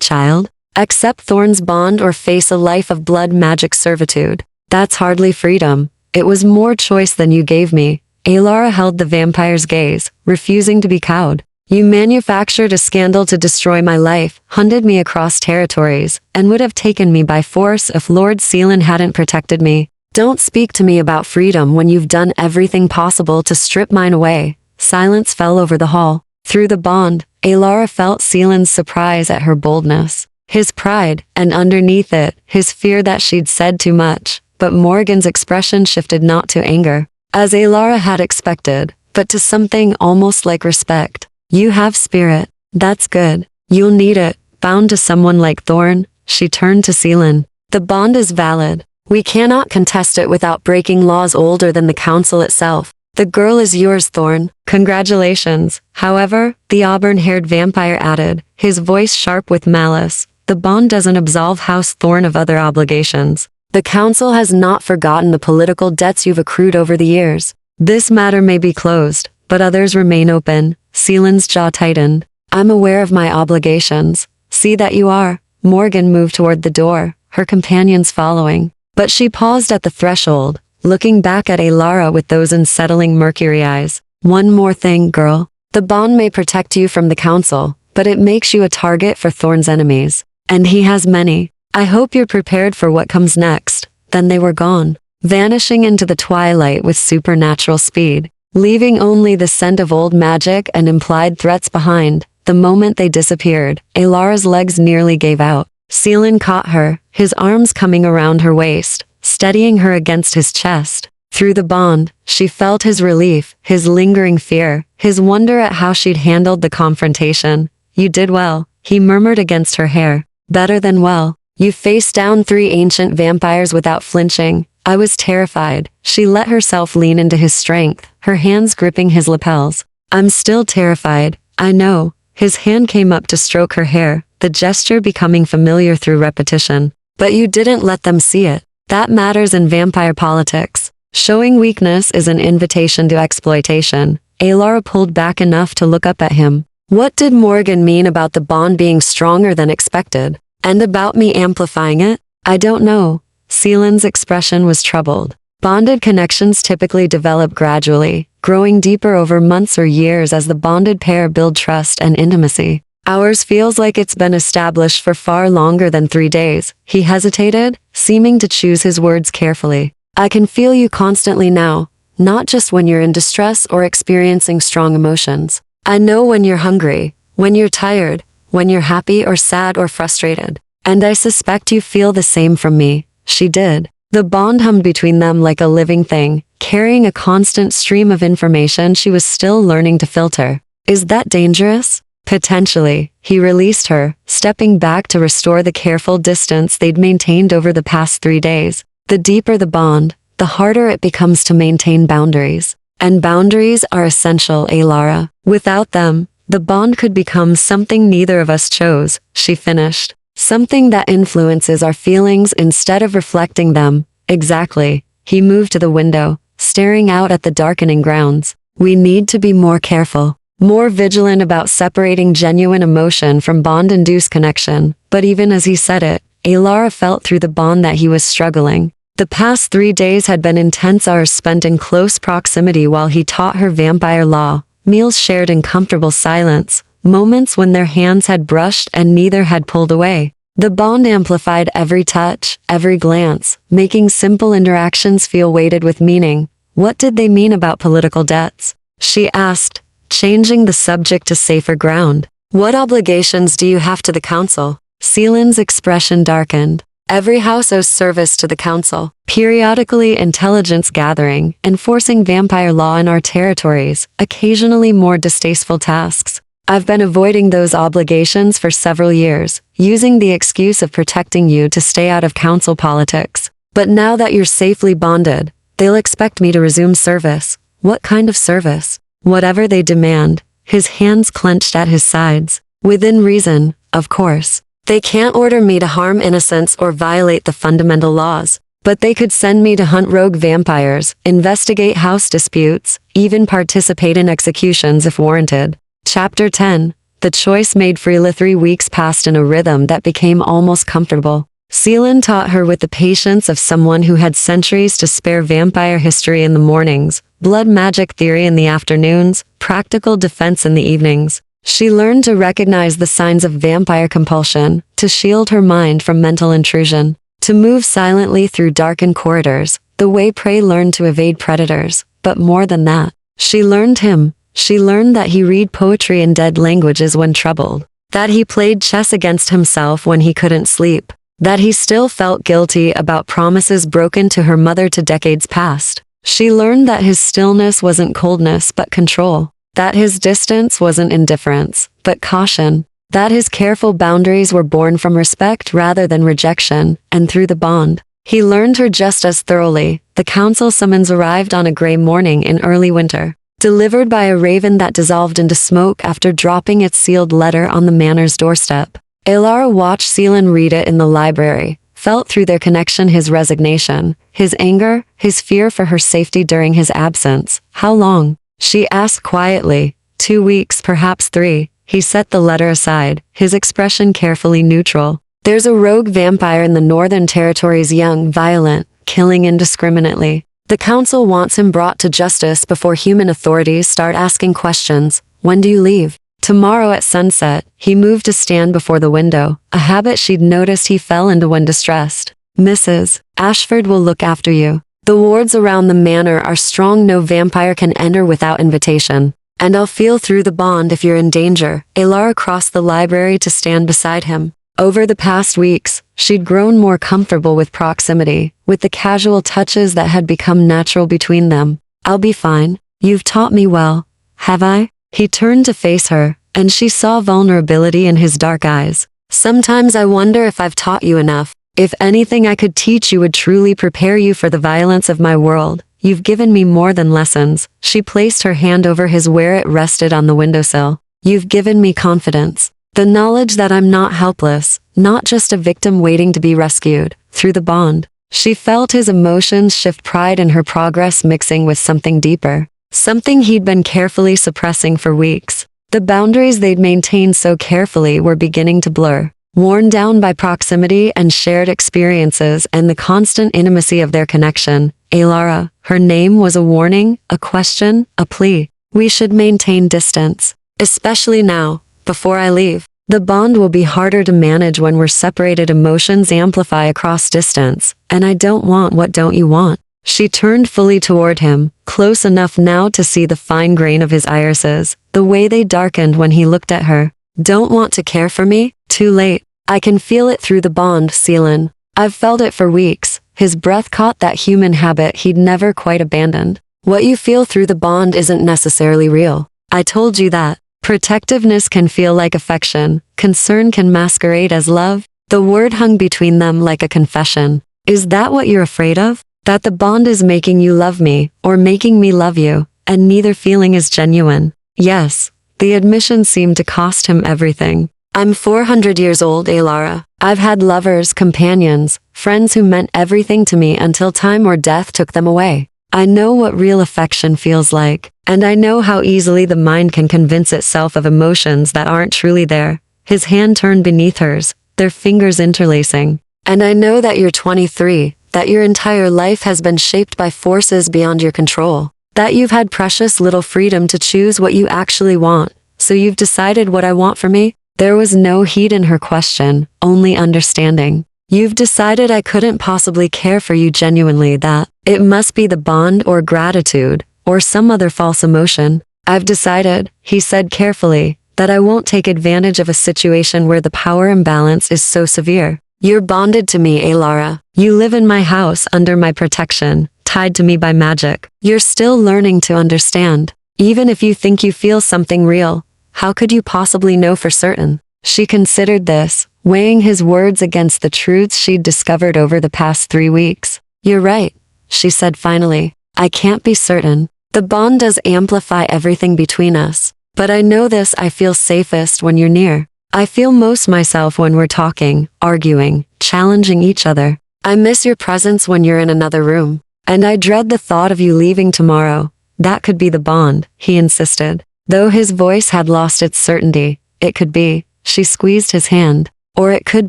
child? Accept Thorn's bond or face a life of blood magic servitude. That's hardly freedom. It was more choice than you gave me. Alara held the vampire's gaze, refusing to be cowed. You manufactured a scandal to destroy my life, hunted me across territories, and would have taken me by force if Lord Seelan hadn't protected me. Don't speak to me about freedom when you've done everything possible to strip mine away. Silence fell over the hall. Through the bond, Alara felt Seelan's surprise at her boldness. His pride, and underneath it, his fear that she'd said too much. But Morgan's expression shifted not to anger, as Alara had expected, but to something almost like respect. You have spirit. That's good. You'll need it. Bound to someone like Thorn, she turned to Seelan. The bond is valid. We cannot contest it without breaking laws older than the council itself. The girl is yours, Thorn. Congratulations. However, the auburn-haired vampire added, his voice sharp with malice, the bond doesn't absolve House Thorn of other obligations. The council has not forgotten the political debts you've accrued over the years. This matter may be closed, but others remain open. Seelan's jaw tightened. I'm aware of my obligations. See that you are. Morgan moved toward the door, her companions following. But she paused at the threshold, looking back at Alara with those unsettling mercury eyes. One more thing, girl. The bond may protect you from the council, but it makes you a target for Thorn's enemies. And he has many. I hope you're prepared for what comes next. Then they were gone, vanishing into the twilight with supernatural speed, leaving only the scent of old magic and implied threats behind. The moment they disappeared, Alara's legs nearly gave out. Seelan caught her, his arms coming around her waist, steadying her against his chest. Through the bond, she felt his relief, his lingering fear, his wonder at how she'd handled the confrontation. You did well, he murmured against her hair. Better than well. You faced down 3 ancient vampires without flinching. I was terrified. She let herself lean into his strength, her hands gripping his lapels. I'm still terrified. I know. His hand came up to stroke her hair, the gesture becoming familiar through repetition. But you didn't let them see it. That matters in vampire politics. Showing weakness is an invitation to exploitation. Alara pulled back enough to look up at him. What did Morgan mean about the bond being stronger than expected? And about me amplifying it? I don't know. Seelan's expression was troubled. Bonded connections typically develop gradually, growing deeper over months or years as the bonded pair build trust and intimacy. Ours feels like it's been established for far longer than 3 days. He hesitated, seeming to choose his words carefully. I can feel you constantly now, not just when you're in distress or experiencing strong emotions. I know when you're hungry, when you're tired, when you're happy or sad or frustrated. And I suspect you feel the same from me. She did. The bond hummed between them like a living thing, carrying a constant stream of information she was still learning to filter. Is that dangerous? Potentially. He released her, stepping back to restore the careful distance they'd maintained over the past 3 days. The deeper the bond, the harder it becomes to maintain boundaries. And boundaries are essential, Lara. Without them, the bond could become something neither of us chose, she finished. Something that influences our feelings instead of reflecting them. Exactly. He moved to the window, staring out at the darkening grounds. We need to be more careful, more vigilant about separating genuine emotion from bond-induced connection. But even as he said it, Lara felt through the bond that he was struggling. The past 3 days had been intense hours spent in close proximity while he taught her vampire law, meals shared in comfortable silence, moments when their hands had brushed and neither had pulled away. The bond amplified every touch, every glance, making simple interactions feel weighted with meaning. What did they mean about political debts? She asked, changing the subject to safer ground. What obligations do you have to the council? Seelan's expression darkened. Every house owes service to the council, periodically intelligence gathering, enforcing vampire law in our territories, occasionally more distasteful tasks. I've been avoiding those obligations for several years, using the excuse of protecting you to stay out of council politics. But now that you're safely bonded, they'll expect me to resume service. What kind of service? Whatever they demand. His hands clenched at his sides. Within reason, of course. They can't order me to harm innocents or violate the fundamental laws. But they could send me to hunt rogue vampires, investigate house disputes, even participate in executions if warranted. Chapter 10. The choice made freely. 3 weeks passed in a rhythm that became almost comfortable. Seelan taught her with the patience of someone who had centuries to spare. Vampire history in the mornings, blood magic theory in the afternoons, practical defense in the evenings. She learned to recognize the signs of vampire compulsion, to shield her mind from mental intrusion, to move silently through darkened corridors, the way prey learned to evade predators. But more than that, she learned him. She learned that he read poetry in dead languages when troubled, that he played chess against himself when he couldn't sleep, that he still felt guilty about promises broken to her mother to decades past. She learned that his stillness wasn't coldness but control, that his distance wasn't indifference, but caution, that his careful boundaries were born from respect rather than rejection, and through the bond, he learned her just as thoroughly. The council summons arrived on a gray morning in early winter, delivered by a raven that dissolved into smoke after dropping its sealed letter on the manor's doorstep. Lara watched Seelan read it in the library, felt through their connection his resignation, his anger, his fear for her safety during his absence. How long? She asked quietly. 2 weeks, perhaps 3. He set the letter aside, his expression carefully neutral. There's a rogue vampire in the Northern Territories, young, violent, killing indiscriminately. The council wants him brought to justice before human authorities start asking questions. When do you leave? Tomorrow at sunset. He moved to stand before the window, a habit she'd noticed he fell into when distressed. Mrs. Ashford will look after you. The wards around the manor are strong. No vampire can enter without invitation. And I'll feel through the bond if you're in danger. Lara crossed the library to stand beside him. Over the past weeks, she'd grown more comfortable with proximity, with the casual touches that had become natural between them. I'll be fine. You've taught me well. Have I? He turned to face her, and she saw vulnerability in his dark eyes. Sometimes I wonder if I've taught you enough. If anything I could teach you would truly prepare you for the violence of my world. You've given me more than lessons. She placed her hand over his where it rested on the windowsill. You've given me confidence. The knowledge that I'm not helpless, not just a victim waiting to be rescued. Through the bond, she felt his emotions shift, pride in her progress mixing with something deeper. Something he'd been carefully suppressing for weeks. The boundaries they'd maintained so carefully were beginning to blur. worn down by proximity and shared experiences and the constant intimacy of their connection. Alara, her name was a warning, a question, a plea. We should maintain distance. Especially now, before I leave. The bond will be harder to manage when we're separated. Emotions amplify across distance, and I don't want what don't you want. She turned fully toward him, close enough now to see the fine grain of his irises, the way they darkened when he looked at her. Don't want to care for me? Too late. I can feel it through the bond, Seelan. I've felt it for weeks. His breath caught that human habit he'd never quite abandoned. What you feel through the bond isn't necessarily real. I told you that. Protectiveness can feel like affection. Concern can masquerade as love. The word hung between them like a confession. Is that what you're afraid of? That the bond is making you love me, or making me love you, and neither feeling is genuine? Yes. The admission seemed to cost him everything. I'm 400 years old, Alara. I've had lovers, companions, friends who meant everything to me until time or death took them away. I know what real affection feels like, and I know how easily the mind can convince itself of emotions that aren't truly there. His hand turned beneath hers, their fingers interlacing. And I know that you're 23, that your entire life has been shaped by forces beyond your control, that you've had precious little freedom to choose what you actually want. So you've decided what I want for me? There was no heat in her question, only understanding. You've decided I couldn't possibly care for you genuinely, that it must be the bond or gratitude, or some other false emotion. I've decided, he said carefully, that I won't take advantage of a situation where the power imbalance is so severe. You're bonded to me, Alara. You live in my house under my protection, tied to me by magic. You're still learning to understand. Even if you think you feel something real, how could you possibly know for certain? She considered this, weighing his words against the truths she'd discovered over the past 3 weeks. You're right, she said finally. I can't be certain. The bond does amplify everything between us. But I know this, I feel safest when you're near. I feel most myself when we're talking, arguing, challenging each other. I miss your presence when you're in another room. And I dread the thought of you leaving tomorrow. That could be the bond, he insisted. Though his voice had lost its certainty, it could be. She squeezed his hand. Or it could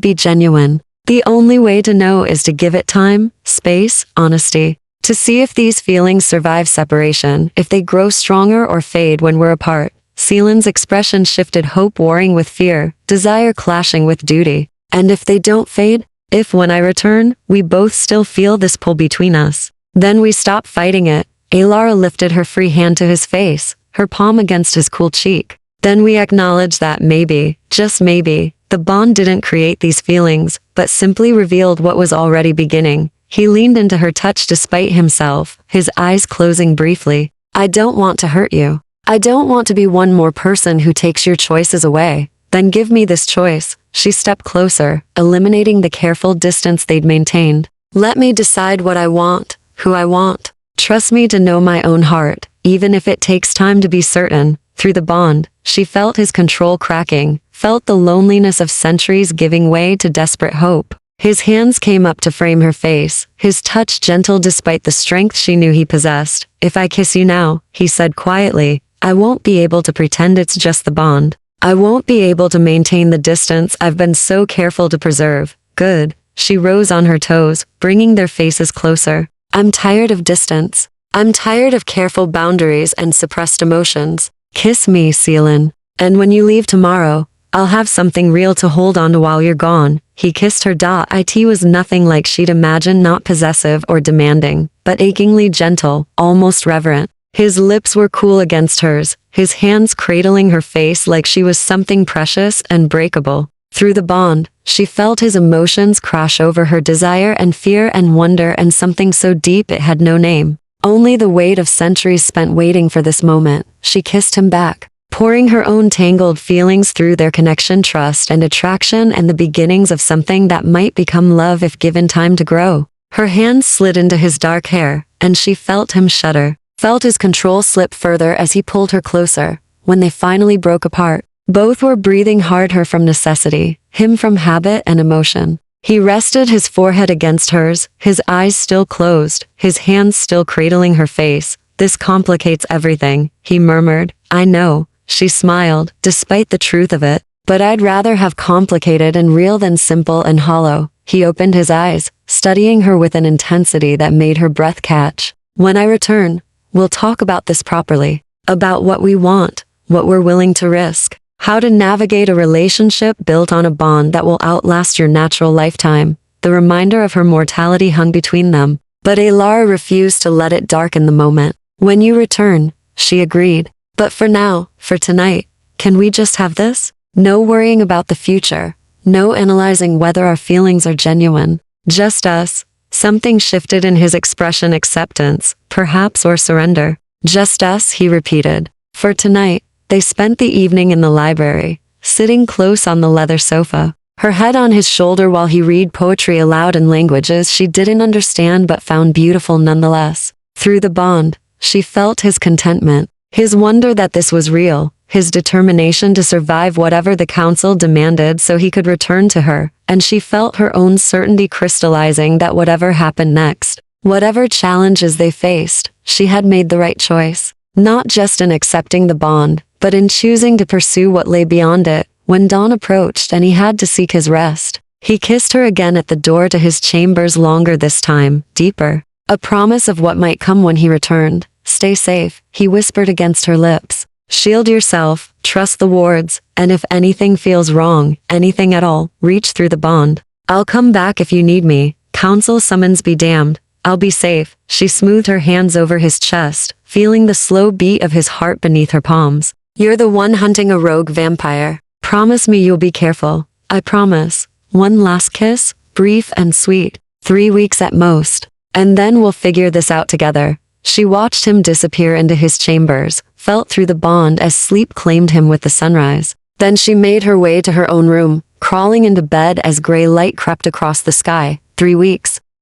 be genuine. The only way to know is to give it time, space, honesty. To see if these feelings survive separation, if they grow stronger or fade when we're apart. Seelan's expression shifted, hope warring with fear, desire clashing with duty. And if they don't fade? If when I return, we both still feel this pull between us, then we stop fighting it. Alara lifted her free hand to his face, her palm against his cool cheek. Then we acknowledge that maybe, just maybe, the bond didn't create these feelings, but simply revealed what was already beginning. He leaned into her touch despite himself, his eyes closing briefly. I don't want to hurt you. I don't want to be one more person who takes your choices away. Then give me this choice. She stepped closer, eliminating the careful distance they'd maintained. Let me decide what I want, who I want. Trust me to know my own heart, even if it takes time to be certain. Through the bond, she felt his control cracking, felt the loneliness of centuries giving way to desperate hope. His hands came up to frame her face, his touch gentle despite the strength she knew he possessed. If I kiss you now, he said quietly, I won't be able to pretend it's just the bond. I won't be able to maintain the distance I've been so careful to preserve. Good. She rose on her toes, bringing their faces closer. I'm tired of distance. I'm tired of careful boundaries and suppressed emotions. Kiss me, Seelan. And when you leave tomorrow, I'll have something real to hold on to while you're gone. He kissed her. It was nothing like she'd imagined, not possessive or demanding, but achingly gentle, almost reverent. His lips were cool against hers, his hands cradling her face like she was something precious and breakable. Through the bond, she felt his emotions crash over her, desire and fear and wonder and something so deep it had no name. Only the weight of centuries spent waiting for this moment. She kissed him back, pouring her own tangled feelings through their connection, trust and attraction and the beginnings of something that might become love if given time to grow. Her hands slid into his dark hair, and she felt him shudder, felt his control slip further as he pulled her closer. When they finally broke apart, both were breathing hard, her from necessity, him from habit and emotion. He rested his forehead against hers, his eyes still closed, his hands still cradling her face. This complicates everything, he murmured. I know. She smiled, despite the truth of it. But I'd rather have complicated and real than simple and hollow. He opened his eyes, studying her with an intensity that made her breath catch. When I return, we'll talk about this properly. About what we want, what we're willing to risk, how to navigate a relationship built on a bond that will outlast your natural lifetime. The reminder of her mortality hung between them, but Alara refused to let it darken the moment. When you return, she agreed. But for now, for tonight, can we just have this? No worrying about the future. No analyzing whether our feelings are genuine. Just us. Something shifted in his expression. Acceptance, perhaps, or surrender. Just us, he repeated. For tonight, they spent the evening in the library, sitting close on the leather sofa, her head on his shoulder while he read poetry aloud in languages she didn't understand but found beautiful nonetheless. Through the bond, she felt his contentment, his wonder that this was real, his determination to survive whatever the council demanded so he could return to her, and she felt her own certainty crystallizing that whatever happened next, whatever challenges they faced, she had made the right choice. Not just in accepting the bond, but in choosing to pursue what lay beyond it. When dawn approached and he had to seek his rest, he kissed her again at the door to his chambers, longer this time, deeper. A promise of what might come when he returned. Stay safe, he whispered against her lips. Shield yourself, trust the wards, and if anything feels wrong, anything at all, reach through the bond. I'll come back if you need me. Council summons be damned. I'll be safe. She smoothed her hands over his chest, feeling the slow beat of his heart beneath her palms. You're the one hunting a rogue vampire. Promise me you'll be careful. I promise. One last kiss, brief and sweet. 3 weeks at most. And then we'll figure this out together. She watched him disappear into his chambers, felt through the bond as sleep claimed him with the sunrise. Then she made her way to her own room, crawling into bed as gray light crept across the sky. 3 weeks.